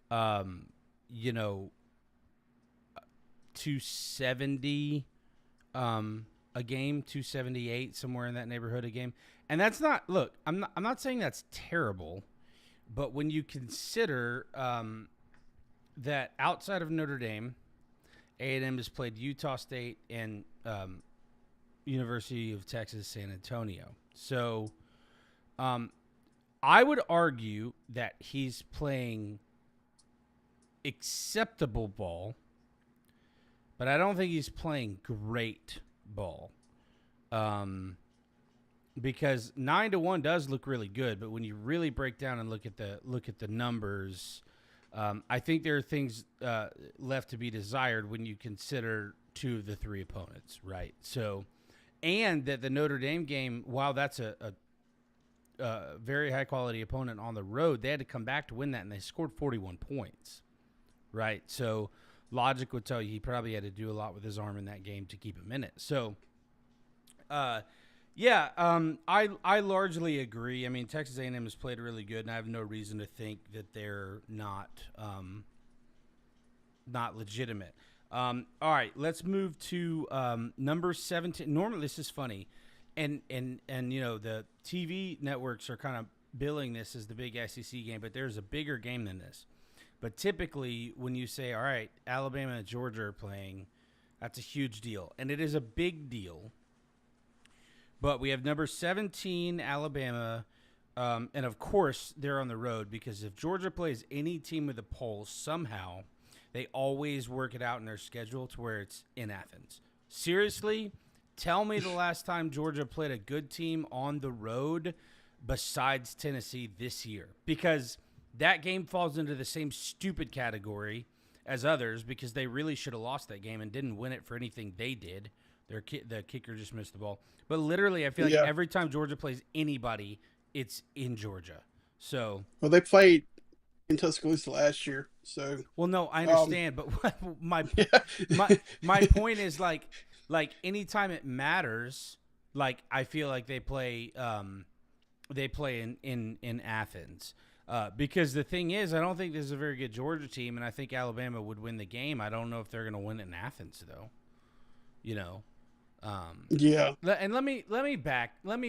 270 a game, 278, somewhere in that neighborhood a game. And that's not, look, I'm not saying that's terrible, but when you consider that outside of Notre Dame, A&M has played Utah State and University of Texas San Antonio. So I would argue that he's playing acceptable ball, but I don't think he's playing great ball. Because 9-1 does look really good, but when you really break down and look at the numbers, I think there are things left to be desired when you consider 2 of the 3 opponents, right? So, and that the Notre Dame game, while that's a very high quality opponent on the road, they had to come back to win that, and they scored 41 points, right? So logic would tell you he probably had to do a lot with his arm in that game to keep him in it. So, I largely agree. I mean, Texas A&M has played really good, and I have no reason to think that they're not legitimate. All right, let's move to number 17. Normally, this is funny, and the TV networks are kind of billing this as the big SEC game, but there's a bigger game than this. But typically, when you say, all right, Alabama and Georgia are playing, that's a huge deal. And it is a big deal. But we have number 17, Alabama. And, of course, they're on the road because if Georgia plays any team with a pulse, somehow they always work it out in their schedule to where it's in Athens. Seriously, tell me the last time Georgia played a good team on the road besides Tennessee this year. Because that game falls into the same stupid category as others because they really should have lost that game and didn't win it for anything they did. The kicker just missed the ball. But literally, I feel like every time Georgia plays anybody, it's in Georgia. So, well, they played in Tuscaloosa last year. So, well, no, I understand, but my point is like anytime it matters, like I feel like they play in Athens. Because the thing is, I don't think this is a very good Georgia team, and I think Alabama would win the game. I don't know if they're going to win it in Athens, though. Yeah. And let me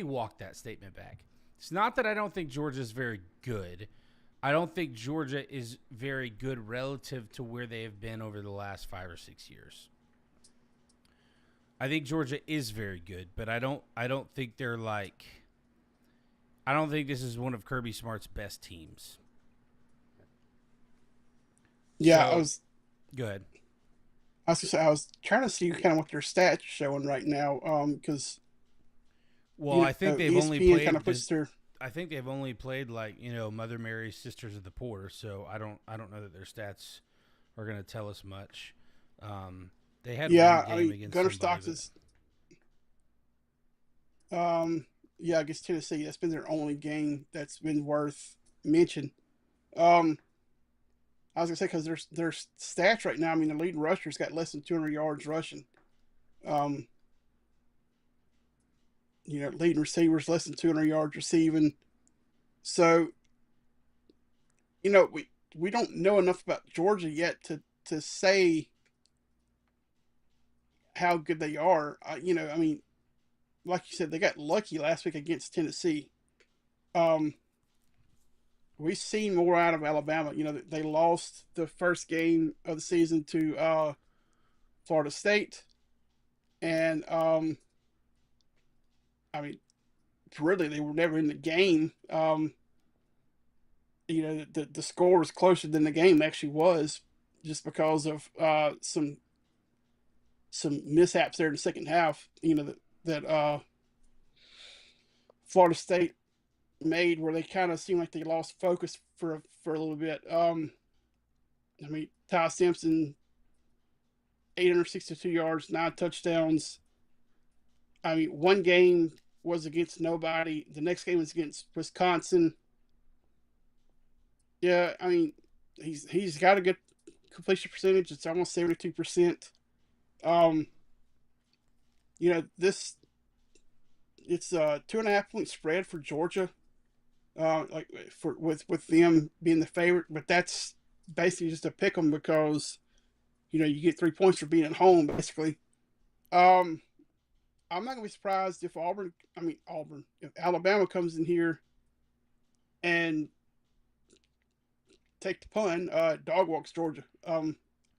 walk that statement back. It's not that I don't think Georgia is very good. I don't think Georgia is very good relative to where they have been over the last 5 or 6 years. I think Georgia is very good, but I don't think they're like. I don't think this is one of Kirby Smart's best teams. Yeah, so, go ahead. I was gonna say I was trying to see kind of what their stats are showing right now, because. I think they've ESPN only played. Kind of puts their. I think they've only played like Mother Mary's Sisters of the Poor, so I don't know that their stats are going to tell us much. They had one game against Gunner Stocks is. Yeah, against Tennessee. That's been their only game that's been worth mention. I was gonna say because their stats right now. I mean, the leading rusher's got less than 200 yards rushing. Leading receivers less than 200 yards receiving. So we don't know enough about Georgia yet to say how good they are. I mean, like you said, they got lucky last week against Tennessee. Um, we've seen more out of Alabama. They lost the first game of the season to Florida State, and I mean, really, they were never in the game. The score was closer than the game actually was, just because of some mishaps there in the second half. That Florida State made, where they kind of seemed like they lost focus for a little bit. I mean, Ty Simpson, 862 yards, 9 touchdowns. I mean, one game was against nobody. The next game was against Wisconsin. Yeah, I mean, he's got a good completion percentage. It's almost 72%. Um, this it's a 2.5 point spread for Georgia. Like for with them being the favorite, but that's basically just a pick 'em because you get 3 points for being at home, basically. Um, I'm not gonna be surprised if if Alabama comes in here and take the pun, dog walks Georgia.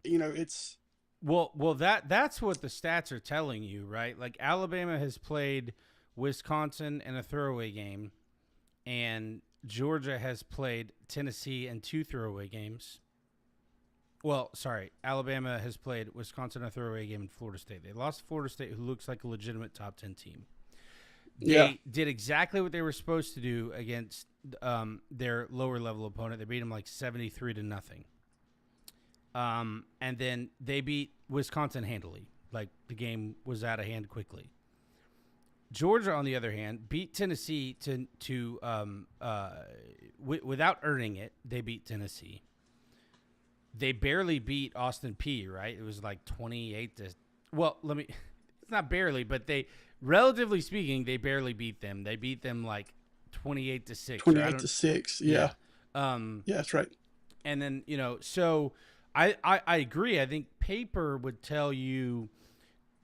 It's Well, that's what the stats are telling you, right? Like Alabama has played Wisconsin in a throwaway game, and Georgia has played Tennessee in 2 throwaway games. Well, sorry, Alabama has played Wisconsin in a throwaway game and Florida State. They lost to Florida State, who looks like a legitimate top 10 team. yeah, They did exactly what they were supposed to do against their lower level opponent. They beat them like 73-0. And then they beat Wisconsin handily. Like the game was out of hand quickly. Georgia, on the other hand, beat Tennessee without earning it. They beat Tennessee. They barely beat Austin Peay, right? It was like 28 to. Well, it's not barely, but relatively speaking, they barely beat them. They beat them like 28-6. 28-6. Yeah, yeah, that's right. And then so I agree. I think paper would tell you,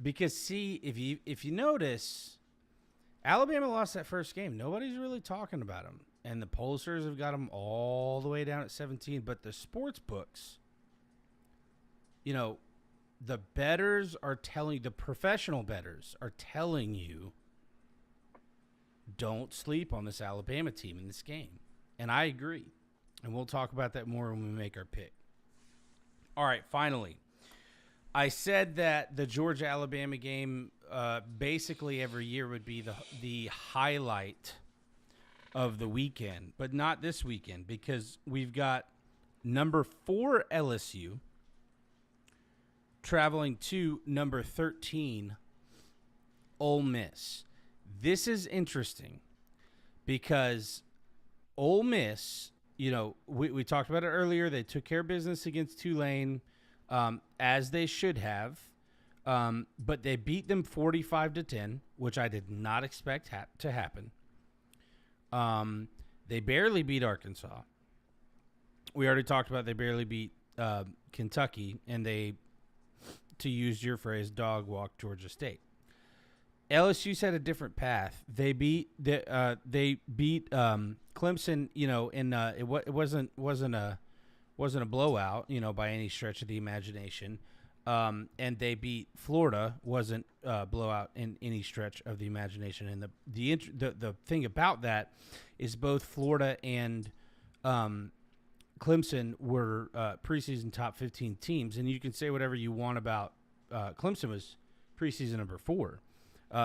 because see, if you notice, Alabama lost that first game. Nobody's really talking about them, and the pollsters have got them all the way down at 17. But the sports books, the bettors are telling, the professional bettors are telling you, don't sleep on this Alabama team in this game, and I agree. And we'll talk about that more when we make our pick. All right, finally, I said that the Georgia-Alabama game basically every year would be the highlight of the weekend, but not this weekend, because we've got number 4 LSU traveling to number 13 Ole Miss. This is interesting because Ole Miss, we talked about it earlier. They took care of business against Tulane, as they should have. But they beat them 45-10, which I did not expect to happen. They barely beat Arkansas. We already talked about they barely beat Kentucky, and they, to use your phrase, dog walk Georgia State. LSU's had a different path. They beat Clemson. It wasn't a blowout. By any stretch of the imagination. And they beat Florida. Wasn't a blowout in any stretch of the imagination. And the thing about that is both Florida and Clemson were preseason top 15 teams. And you can say whatever you want about Clemson was preseason number 4.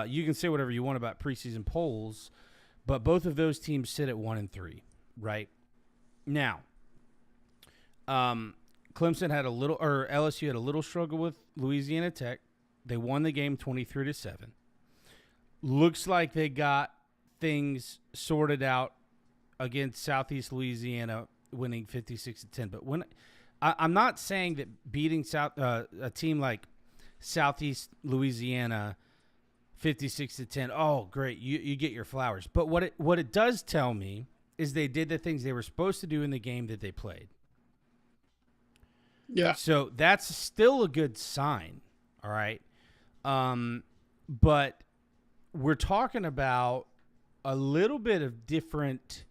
You can say whatever you want about preseason polls, but both of those teams sit at 1-3, right? Now, LSU had a little struggle with Louisiana Tech. They won the game 23-7. Looks like they got things sorted out against Southeast Louisiana, winning 56-10. But I'm not saying that beating a team like Southeast Louisiana 56-10, oh great, you get your flowers. But what it does tell me is they did the things they were supposed to do in the game that they played. Yeah. So that's still a good sign. All right. But we're talking about a little bit of different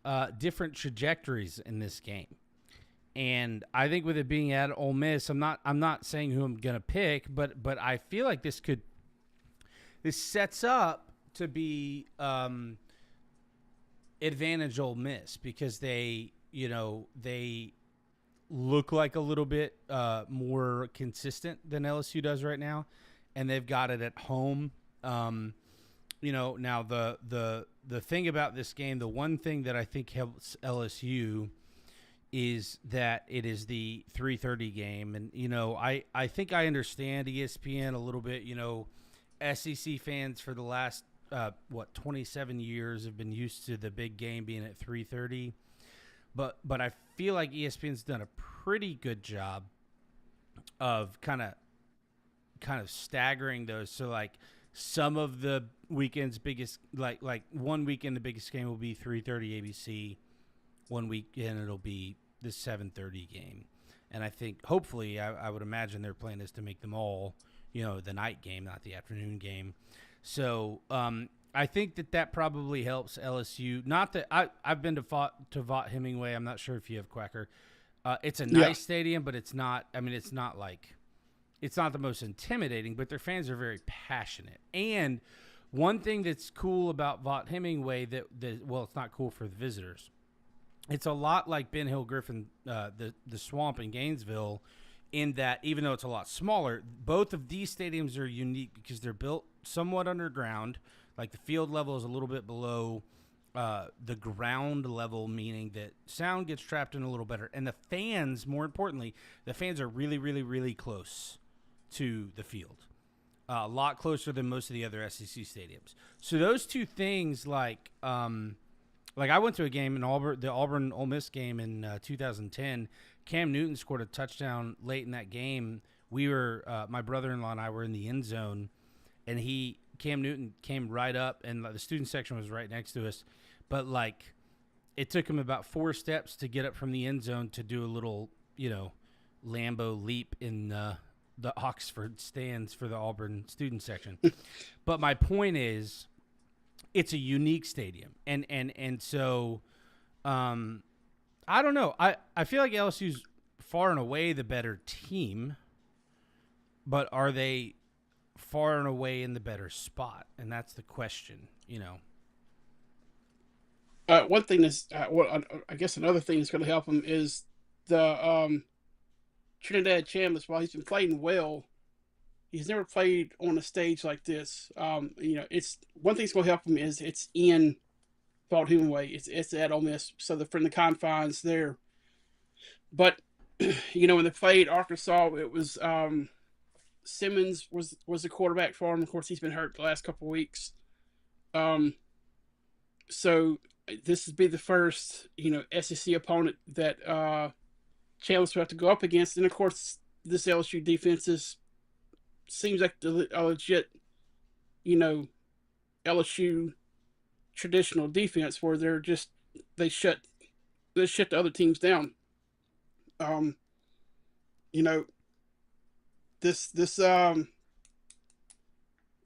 trajectories in this game. And I think with it being at Ole Miss, I'm not saying who I'm gonna pick, but I feel like this sets up to be advantage Ole Miss because they look like a little bit more consistent than LSU does right now, and they've got it at home. Now the thing about this game, the one thing that I think helps LSU is that it is the 3:30 game, and I think I understand ESPN a little bit. SEC fans for the last 27 years have been used to the big game being at 3:30, but I feel like ESPN's done a pretty good job of kind of staggering those. So like some of the weekend's biggest, like one weekend the biggest game will be 3:30 ABC. One weekend it'll be the 7:30 game, and I think hopefully I would imagine their plan is to make them all the night game, not the afternoon game. So I think that probably helps LSU. Not that I've been to Vaught Hemingway. I'm not sure if you have, Quacker. It's a nice stadium, but it's not. I mean, it's not the most intimidating, but their fans are very passionate. And one thing that's cool about Vaught Hemingway that it's not cool for the visitors. It's a lot like Ben Hill Griffin, the Swamp in Gainesville, in that even though it's a lot smaller, both of these stadiums are unique because they're built somewhat underground. Like the field level is a little bit below the ground level, meaning that sound gets trapped in a little better. And the fans, more importantly, the fans are really, really, really close to the field. A lot closer than most of the other SEC stadiums. So those two things, like I went to a game in Auburn, the Auburn Ole Miss game in 2010. Cam Newton scored a touchdown late in that game. We were my brother-in-law and I were in the end zone, and Cam Newton came right up, and the student section was right next to us. But it took him about 4 steps to get up from the end zone to do a little, Lambo leap in the Oxford stands for the Auburn student section. But my point is, it's a unique stadium, and so I don't know. I feel like LSU's far and away the better team, but are they far and away in the better spot? And that's the question, One thing is, I guess another thing that's going to help him is the Trinidad Chambers. While he's been playing well, he's never played on a stage like this. It's one thing that's going to help him is it's in Vaught Hemingway. It's at Ole Miss, so they're from the confines there. But when they played Arkansas, it was Simmons was the quarterback for him. Of course, he's been hurt the last couple of weeks. So this would be the first SEC opponent that Chandler will have to go up against, and of course, this LSU defense seems like a legit, LSU traditional defense where they shut the other teams down. This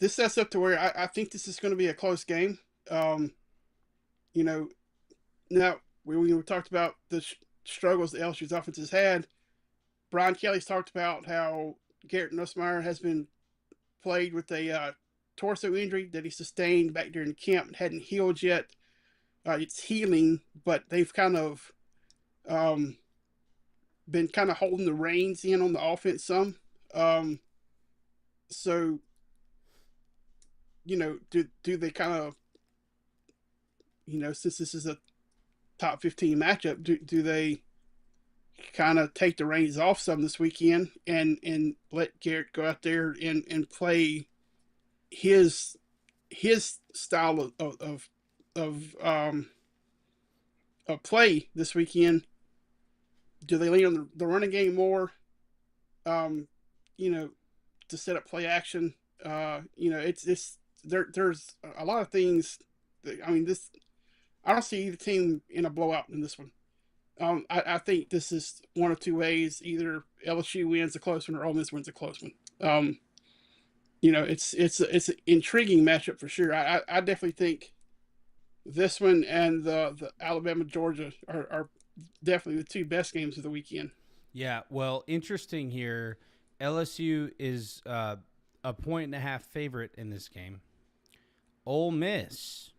sets up to where I think this is going to be a close game. Now we talked about the struggles the LSU's offense has had. Brian Kelly's talked about how Garrett Nussmeier has been played with a torso injury that he sustained back during camp and hadn't healed yet. It's healing, but they've kind of been kind of holding the reins in on the offense some. So, do they kind of, since this is a top 15 matchup, do they kind of take the reins off some this weekend and let Garrett go out there and play his style of play this weekend? Do they lean on the running game more? To set up play action. There's a lot of things. This I don't see either team in a blowout in this one. I think this is one of two ways: either LSU wins a close one, or Ole Miss wins a close one. It's an intriguing matchup for sure. I definitely think this one and the Alabama Georgia are definitely the two best games of the weekend. Yeah, well, interesting here. LSU is a 1.5 favorite in this game. Ole Miss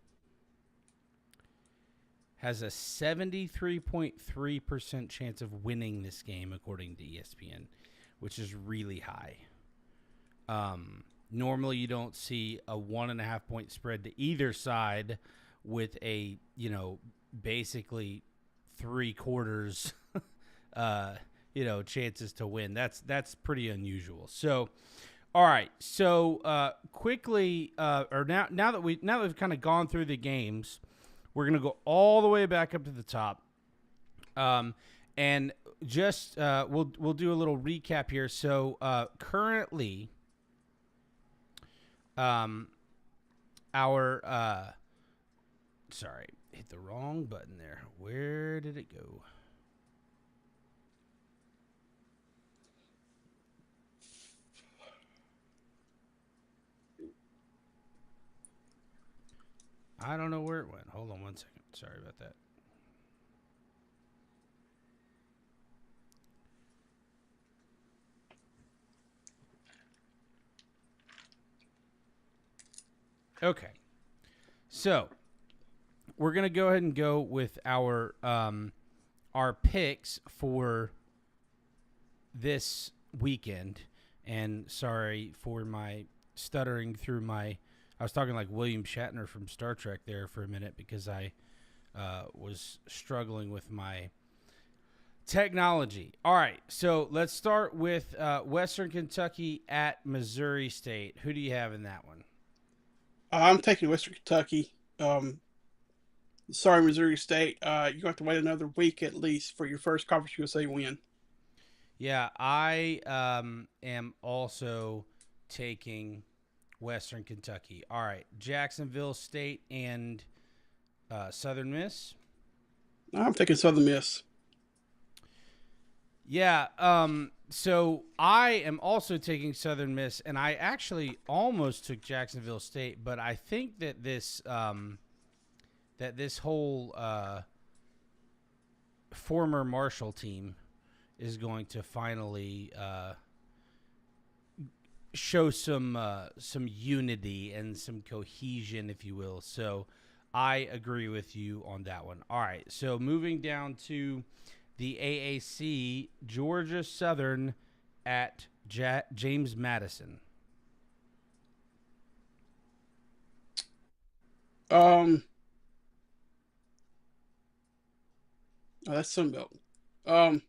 has a 73.3% chance of winning this game, according to ESPN, which is really high. Normally, you don't see a 1.5 point spread to either side with a, basically 3/4 chances to win. That's pretty unusual. So, all right. So, quickly, or now that we've kind of gone through the games, we're gonna go all the way back up to the top, and just we'll do a little recap here. So, currently, our sorry, hit the wrong button there. Where did it go? I don't know where it went. Hold on one second. Sorry about that. Okay. So, we're going to go ahead and go with our picks for this weekend. And sorry for my stuttering through I was talking like William Shatner from Star Trek there for a minute because I was struggling with my technology. All right, so let's start with Western Kentucky at Missouri State. Who do you have in that one? I'm taking Western Kentucky. Sorry, Missouri State. You have to wait another week at least for your first Conference USA win. Yeah, I am also taking Western Kentucky. All right, Jacksonville State and Southern Miss. I'm taking Southern Miss. Yeah, so I am also taking Southern Miss, and I actually almost took Jacksonville State, but I think that this whole former Marshall team is going to finally show some unity and some cohesion, if you will. So I agree with you on that one. All right, so moving down to the AAC, Georgia Southern at James Madison. Oh, that's Sunbelt. Um,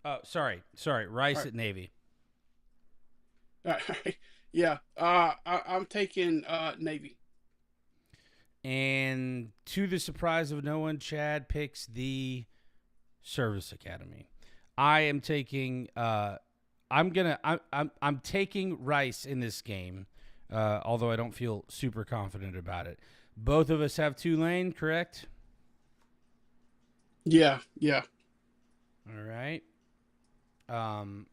Oh, sorry, all Rice right, at Navy. all right. Yeah. I'm taking Navy. And to the surprise of no one, Chad picks the Service Academy. I am taking. I'm taking Rice in this game, although I don't feel super confident about it. Both of us have Tulane, correct? Yeah, yeah. All right. Um,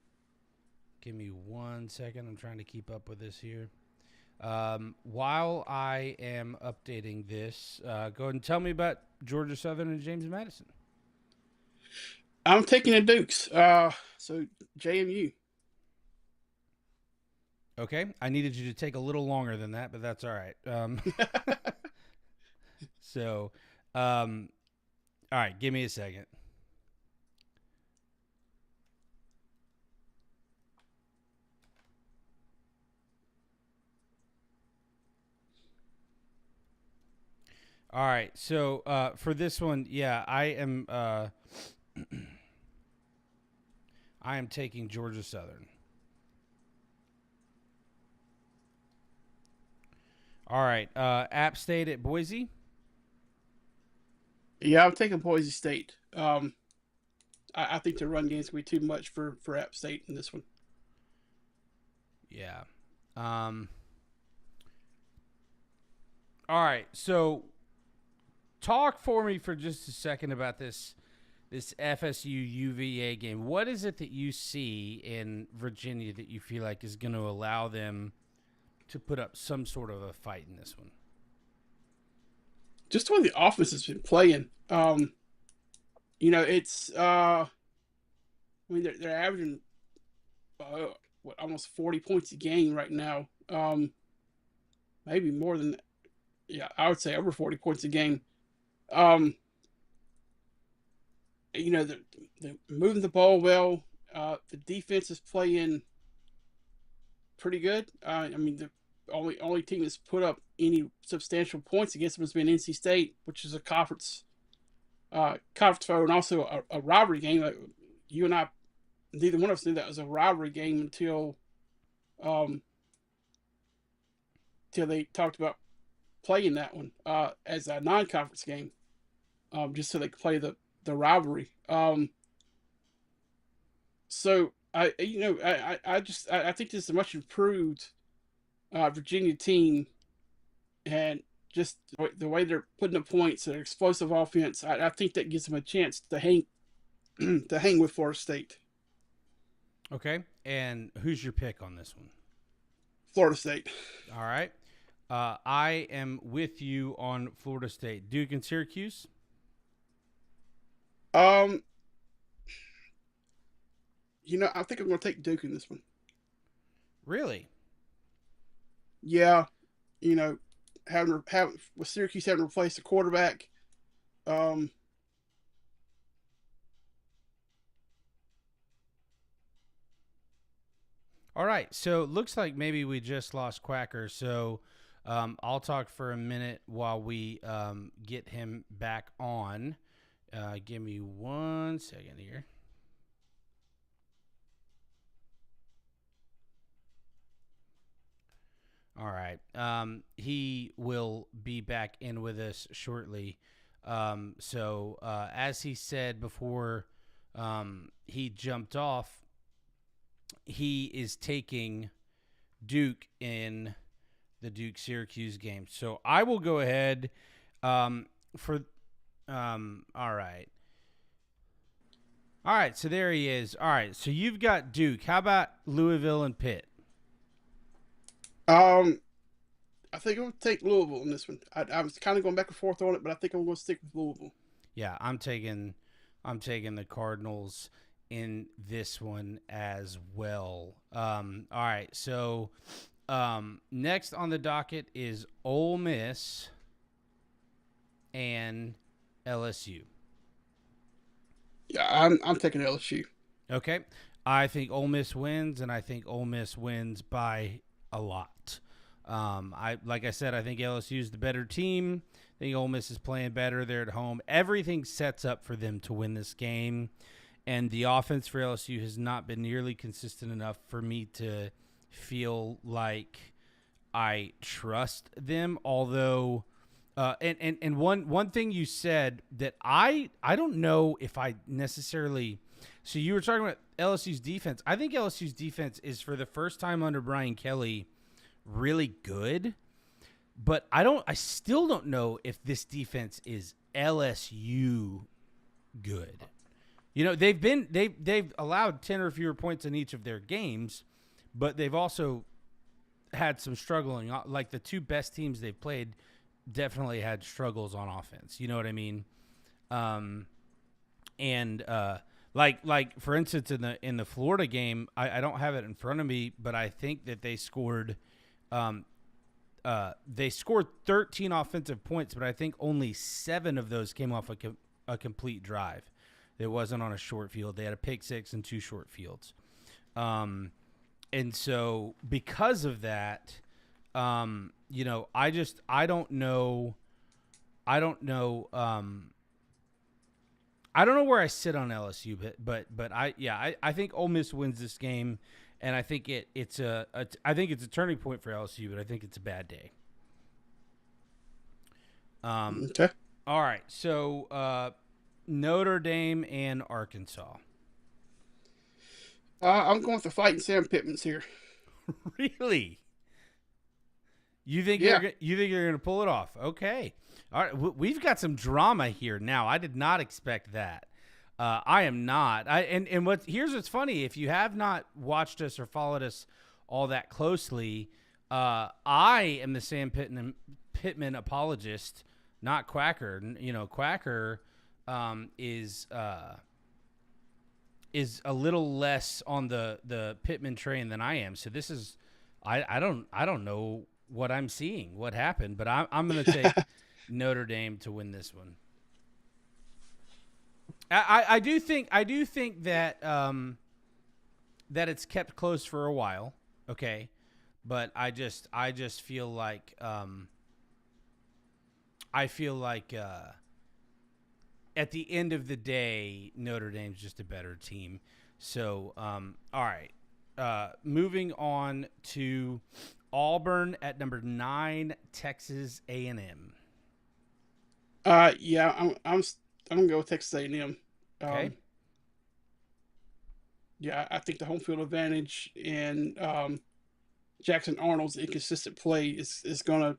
give me 1 second. I'm trying to keep up with this here. While I am updating this, go ahead and tell me about Georgia Southern and James Madison. I'm taking the Dukes. So JMU. Okay, I needed you to take a little longer than that, but that's all right. So, all right, give me a second. All right, so for this one, yeah, I am I am taking Georgia Southern. All right, App State at Boise. Yeah, I'm taking Boise State. I think the run game's gonna be too much for App State in this one. Yeah. All right, so talk for me for just a second about this FSU UVA game. What is it that you see in Virginia that you feel like is going to allow them to put up some sort of a fight in this one? Just the way the offense has been playing. It's I mean they're averaging almost 40 points a game right now. Maybe more than that. Yeah, I would say over 40 points a game. Um, they're moving the ball well. The defense is playing pretty good. I mean, the only team that's put up any substantial points against them has been NC State, which is a conference foe and also a rivalry game. Like you and I, neither one of us knew that was a rivalry game um, until they talked about playing that one as a non-conference game, just so they could play the rivalry. So I think this is a much improved Virginia team, and just the way they're putting up points, their explosive offense. I think that gives them a chance to hang to hang with Florida State. Okay. And who's your pick on this one? Florida State. All right. I am with you on Florida State. Duke and Syracuse? Um, I think I'm going to take Duke in this one. Really? Yeah, having with Syracuse having replaced the quarterback. Um, All right. So it looks like maybe we just lost Quacker. So I'll talk for a minute while we get him back on. Give me 1 second here. All right. He will be back in with us shortly. So as he said before he jumped off, he is taking Duke in the Duke Syracuse game. So I will go ahead for all right. All right, so there he is. All right, so you've got Duke. How about Louisville and Pitt? um, I think I'm going to take Louisville in this one. I was kind of going back and forth on it, but I think I'm going to stick with Louisville. Yeah, I'm taking the Cardinals in this one as well. All right, so next on the docket is Ole Miss and LSU. Yeah, I'm taking LSU. Okay, I think Ole Miss wins, and I think Ole Miss wins by a lot. Like I said, I think LSU is the better team. I think Ole Miss is playing better. They're at home. Everything sets up for them to win this game. And the offense for LSU has not been nearly consistent enough for me to feel like I trust them. Although, and one thing you said that I don't know if I necessarily. So you were talking about LSU's defense. I think LSU's defense is, for the first time under Brian Kelly, really good. But I still don't know if this defense is LSU good. They've allowed 10 or fewer points in each of their games, but they've also had some struggling. Like the two best teams they've played definitely had struggles on offense. You know what I mean? Like for instance in the Florida game, I don't have it in front of me, but I think that they scored 13 offensive points, but I think only 7 of those came off a complete drive. It wasn't on a short field. They had a pick six and 2 short fields. And so because of that, I don't know. I don't know where I sit on LSU, but I think Ole Miss wins this game, and I think it's a turning point for LSU, but I think it's a bad day. Okay. All right, so Notre Dame and Arkansas. I'm going with the Fighting Sam Pittmans here. Really? Yeah. you think you're gonna pull it off? Okay, all right. We've got some drama here now. I did not expect that. I am not. And what here's what's funny. If you have not watched us or followed us all that closely, I am the Sam Pittman apologist, not Quacker. You know, Quacker is a little less on the Pittman train than I am. So this is I don't know what I'm seeing, what happened, but I'm going to take Notre Dame to win this one. I do think that that it's kept close for a while, okay, but I just feel like at the end of the day, Notre Dame's just a better team. So, all right. Moving on to Auburn at number 9, Texas A&M. Yeah, I'm gonna go with Texas A&M. Okay. Um, yeah, I think the home field advantage and Jackson Arnold's inconsistent play is gonna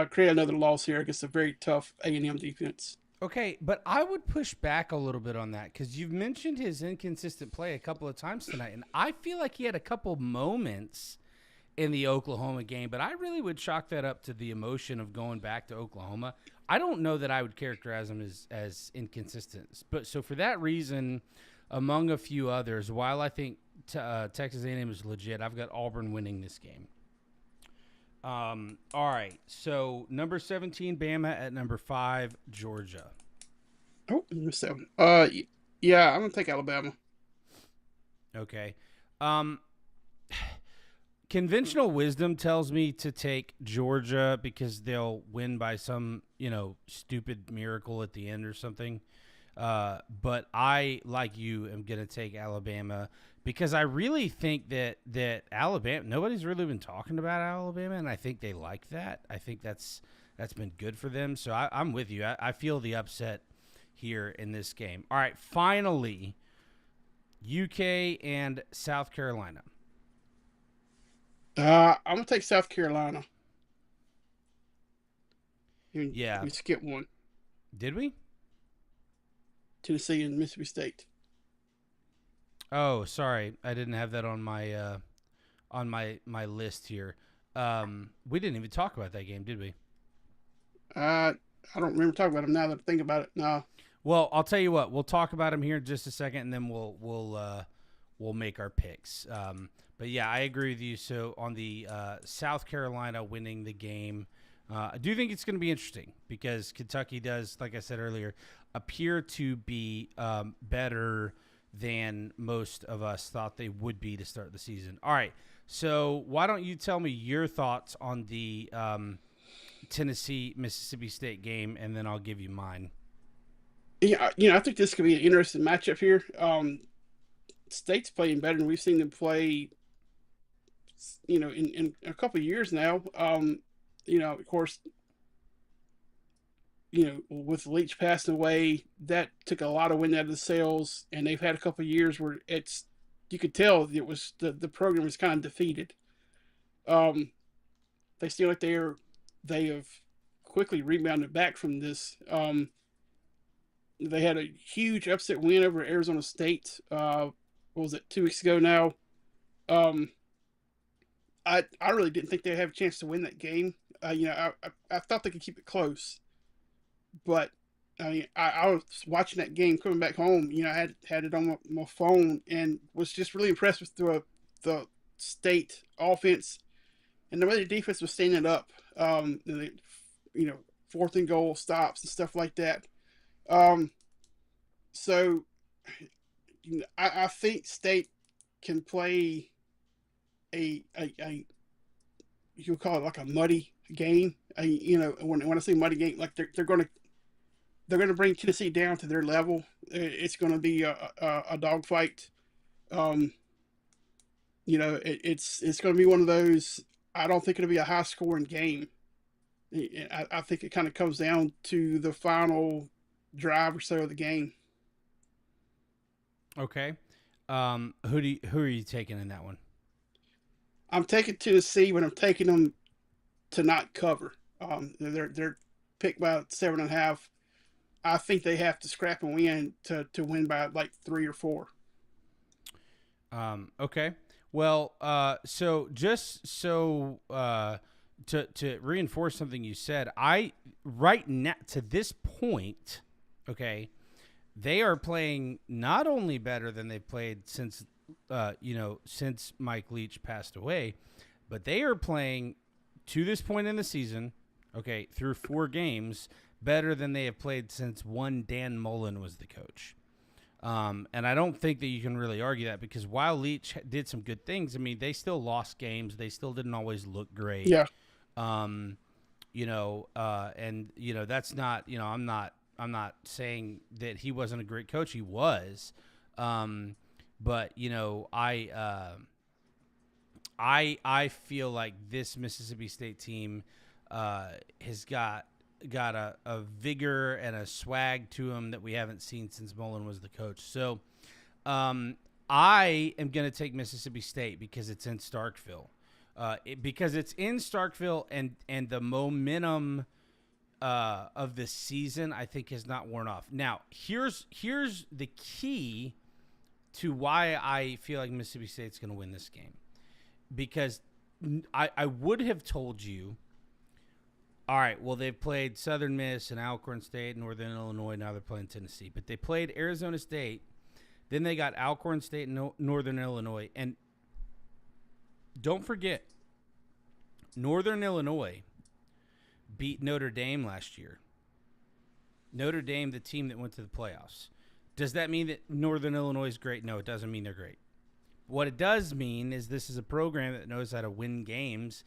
create another loss here against a very tough A&M defense. Okay, but I would push back a little bit on that because you've mentioned his inconsistent play a couple of times tonight, and I feel like he had a couple moments in the Oklahoma game, but I really would chalk that up to the emotion of going back to Oklahoma. I don't know that I would characterize him as inconsistent, but so for that reason, among a few others, while I think Texas A&M is legit, I've got Auburn winning this game. All right, so number 17, Bama at number 5, Georgia. Oh, number 7. Yeah, I'm gonna take Alabama. Okay. Um, Conventional wisdom tells me to take Georgia because they'll win by some, stupid miracle at the end or something. But I, like you, am going to take Alabama because I really think that Alabama, nobody's really been talking about Alabama, and I think they like that. I think that's been good for them. So I'm with you. I feel the upset here in this game. All right, finally, UK and South Carolina. I'm gonna take South Carolina. Yeah. We skipped one. Did we? Tennessee and Mississippi State. Oh, sorry. I didn't have that on my list here. We didn't even talk about that game, did we? I don't remember talking about them now that I think about it. No. Well, I'll tell you what. We'll talk about them here in just a second, and then we'll make our picks. But yeah, I agree with you. So on the South Carolina winning the game, I do think it's going to be interesting because Kentucky does, like I said earlier, appear to be better than most of us thought they would be to start the season. All right, so why don't you tell me your thoughts on the Tennessee-Mississippi State game, and then I'll give you mine. Yeah, I think this could be an interesting matchup here. State's playing better than we've seen them play, in a couple of years now. Of course, with Leach passing away, that took a lot of wind out of the sails, and they've had a couple of years where you could tell it was the program was kind of defeated. Um, they seem like they have quickly rebounded back from this. They had a huge upset win over Arizona State. What was it, 2 weeks ago now? Um, I really didn't think they'd have a chance to win that game. I thought they could keep it close, but I mean, I was watching that game coming back home. I had it on my phone and was just really impressed with the State offense and the way the defense was standing up. Fourth and goal stops and stuff like that. Um, so I think State can play a you'll call it like a muddy game. When I say muddy game, like they're going to bring Tennessee down to their level. It's going to be a dogfight. It's going to be one of those. I don't think it'll be a high scoring game. I think it kind of comes down to the final drive or so of the game. Okay. Who are you taking in that one? I'm taking Tennessee, but I'm taking them to not cover. They're picked by 7.5. I think they have to scrap and win to win by like 3 or 4. Okay. Well, so just so to reinforce something you said, I right now to this point, okay, they are playing not only better than they've played since since Mike Leach passed away, but they are playing to this point in the season, okay, through 4 games, better than they have played since one Dan Mullen was the coach. And I don't think that you can really argue that because while Leach did some good things, I mean, they still lost games. They still didn't always look great. Yeah. Um, and that's not, I'm not saying that he wasn't a great coach. He was. But I feel like this Mississippi State team has got a vigor and a swag to him that we haven't seen since Mullen was the coach. So I am going to take Mississippi State because it's in Starkville. Because it's in Starkville and the momentum of the season, I think, has not worn off. Now, here's the key to why I feel like Mississippi State's going to win this game. Because I would have told you, all right, well, they've played Southern Miss and Alcorn State, Northern Illinois. Now they're playing Tennessee. But they played Arizona State. Then they got Alcorn State and Northern Illinois. And don't forget, Northern Illinois beat Notre Dame last year. Notre Dame, the team that went to the playoffs. Does that mean that Northern Illinois is great? No, it doesn't mean they're great. What it does mean is this is a program that knows how to win games,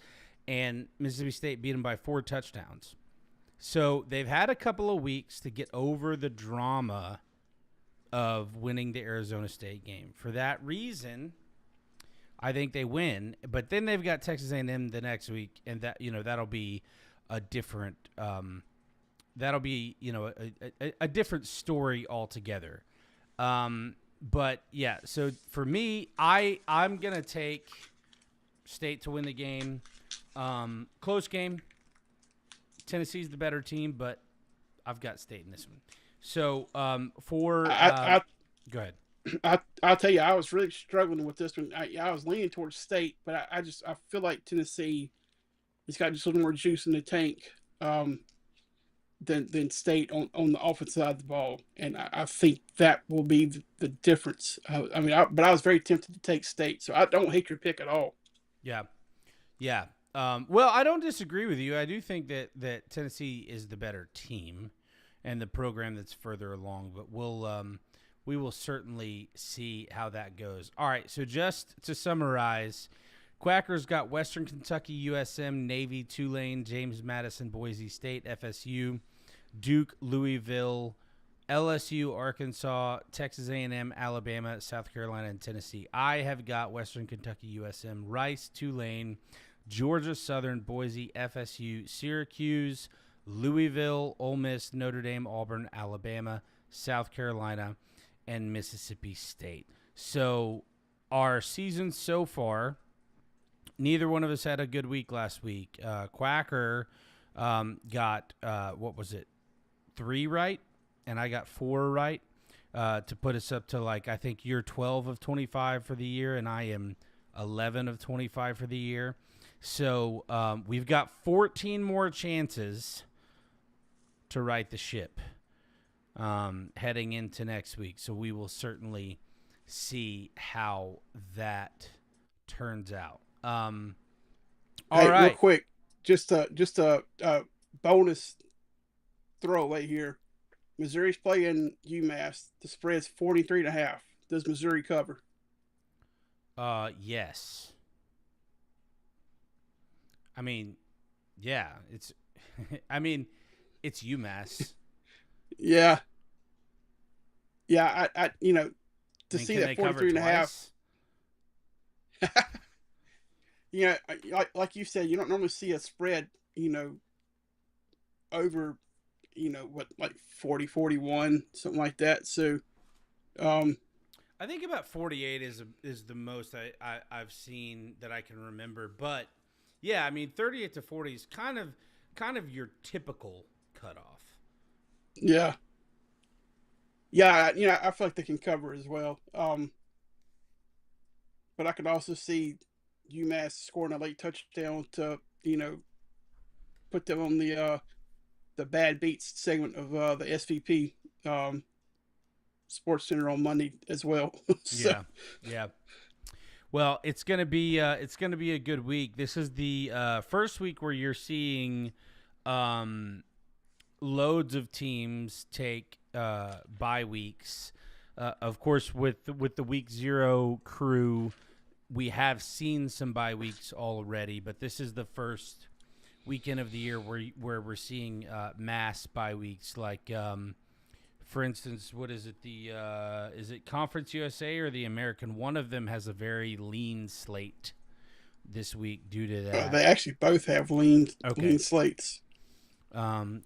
and Mississippi State beat them by 4 touchdowns. So they've had a couple of weeks to get over the drama of winning the Arizona State game. For that reason, I think they win. But then they've got Texas A&M the next week, and that'll be a different a different story altogether. But yeah, so for me, I'm gonna take State to win the game. Close game. Tennessee's the better team, but I've got State in this one. So go ahead. I'll tell you, I was really struggling with this one. I was leaning towards State, but I feel like Tennessee has got just a little more juice in the tank than State on the offensive side of the ball, and I think that will be the difference. But I was very tempted to take State, so I don't hate your pick at all. Yeah. Well, I don't disagree with you. I do think that Tennessee is the better team and the program that's further along, but we will certainly see how that goes. All right, so just to summarize, Quackers got Western Kentucky, USM, Navy, Tulane, James Madison, Boise State, FSU, Duke, Louisville, LSU, Arkansas, Texas A&M, Alabama, South Carolina, and Tennessee. I have got Western Kentucky, USM, Rice, Tulane, Georgia Southern, Boise, FSU, Syracuse, Louisville, Ole Miss, Notre Dame, Auburn, Alabama, South Carolina, and Mississippi State. So our season so far, neither one of us had a good week last week. Quacker got, 3 right? And I got 4 right to put us up to, I think you're 12 of 25 for the year, and I am 11 of 25 for the year. So we've got 14 more chances to right the ship heading into next week. So we will certainly see how that turns out. All right. Real quick, just a bonus throwaway here. Missouri's playing UMass. The spread's 43.5. Does Missouri cover? Yes. I mean, yeah, it's it's UMass. Yeah. I see that 43.5. Like you said, you don't normally see a spread, over, 40, 41, something like that. So, I think about 48 is the most I've seen that I can remember. But yeah, I mean 38 to 40 is kind of your typical cutoff. Yeah. Yeah, I feel like they can cover as well. But I could also see UMass scoring a late touchdown to, put them on the bad beats segment of the SVP Sports Center on Monday as well. So Yeah, yeah. Well, it's gonna be a good week. This is the first week where you're seeing um, loads of teams take bye weeks. Of course, with the week 0 crew, we have seen some bye weeks already, but this is the first weekend of the year where we're seeing mass bye weeks. Like, for instance, what is it? Is it Conference USA or the American? One of them has a very lean slate this week due to that. they actually both have lean Okay. slates. And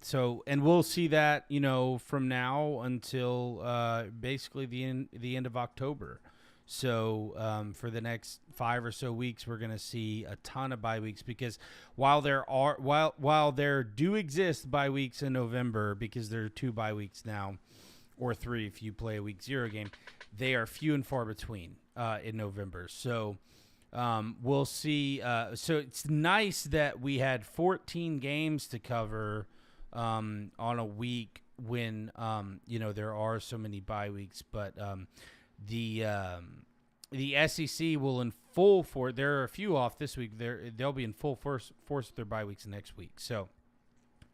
we'll see that, from now until basically the end of October. So for the next 5 or so weeks, we're going to see a ton of bye weeks because while there do exist bye weeks in November, because there are 2 bye weeks now, or 3 if you play a week 0 game, they are few and far between in November. So we'll see. So it's nice that we had 14 games to cover on a week when there are so many bye weeks. But the SEC will in full force. There are a few off this week. They'll be in full force with their bye weeks next week. So,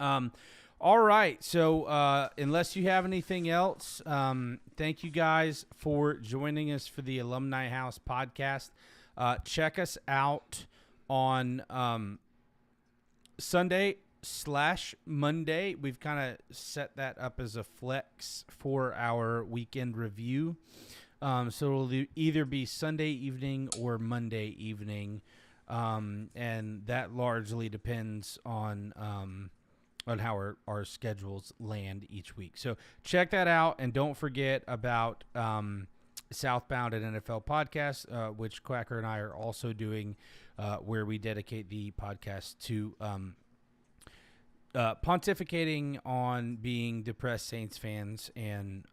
all right. So unless you have anything else, thank you guys for joining us for the Alumni House podcast. Check us out on Sunday/Monday. We've kind of set that up as a flex for our weekend review. So it'll either be Sunday evening or Monday evening. And that largely depends on how our schedules land each week. So check that out. And don't forget about Southbound and NFL podcast, which Quacker and I are also doing, where we dedicate the podcast to pontificating on being depressed Saints fans and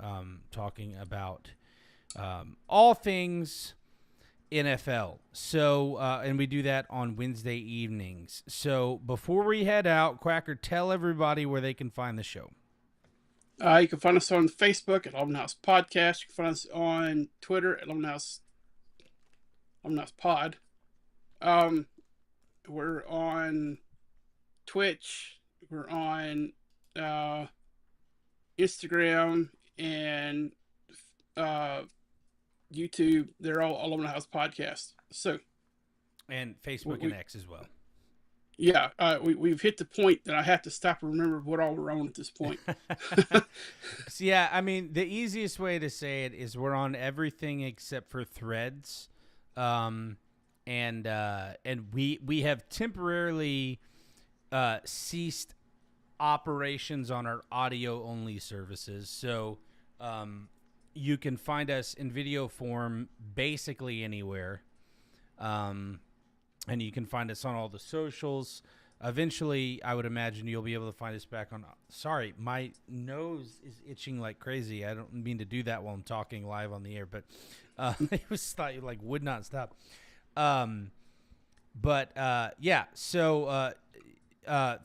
talking about all things NFL. So, and we do that on Wednesday evenings. So before we head out, Quacker, tell everybody where they can find the show. You can find us on Facebook at Alumni House Podcast. You can find us on Twitter at Alumni House Pod. We're on Twitch. We're on Instagram and YouTube. They're all Alumni House Podcast. So, and Facebook and X as well. Yeah, we've hit the point that I have to stop and remember what all we're on at this point. So, yeah, I mean, the easiest way to say it is we're on everything except for Threads, and we have temporarily ceased operations on our audio only services. So you can find us in video form basically anywhere. And you can find us on all the socials. Eventually, I would imagine you'll be able to find us back on. Sorry, my nose is itching like crazy. I don't mean to do that while I'm talking live on the air, but it was like would not stop. Yeah. So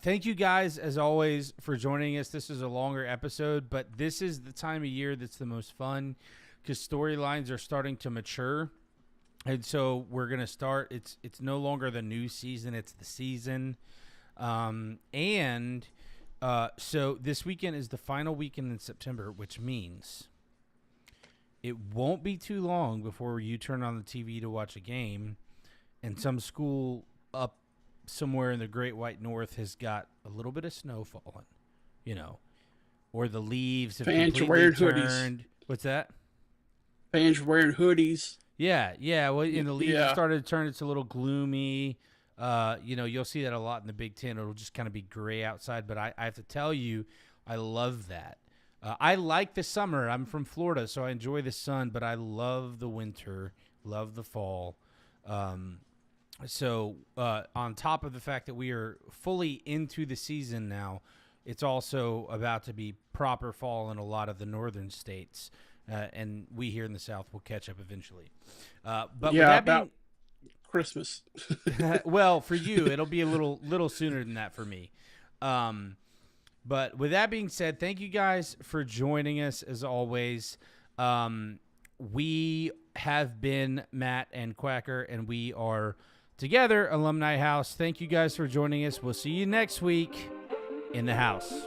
thank you guys as always for joining us. This is a longer episode, but this is the time of year that's the most fun because storylines are starting to mature. And so we're going to start. It's no longer the new season. It's the season. So this weekend is the final weekend in September, which means it won't be too long before you turn on the TV to watch a game and some school up somewhere in the Great White North has got a little bit of snow falling, or the leaves have completely turned. Hoodies. What's that? Fans are wearing hoodies. Yeah. Well, the leaves started to turn. It's a little gloomy. You'll see that a lot in the Big Ten. It'll just kind of be gray outside. But I have to tell you, I love that. I like the summer. I'm from Florida, so I enjoy the sun, but I love the winter, love the fall. So on top of the fact that we are fully into the season now, it's also about to be proper fall in a lot of the northern states, and we here in the South will catch up eventually. But with Yeah, that about Christmas. well, for you, it'll be a little sooner than that for me. But with that being said, thank you guys for joining us as always. We have been Matt and Quacker, and we are together, Alumni House. Thank you guys for joining us. We'll see you next week in the house.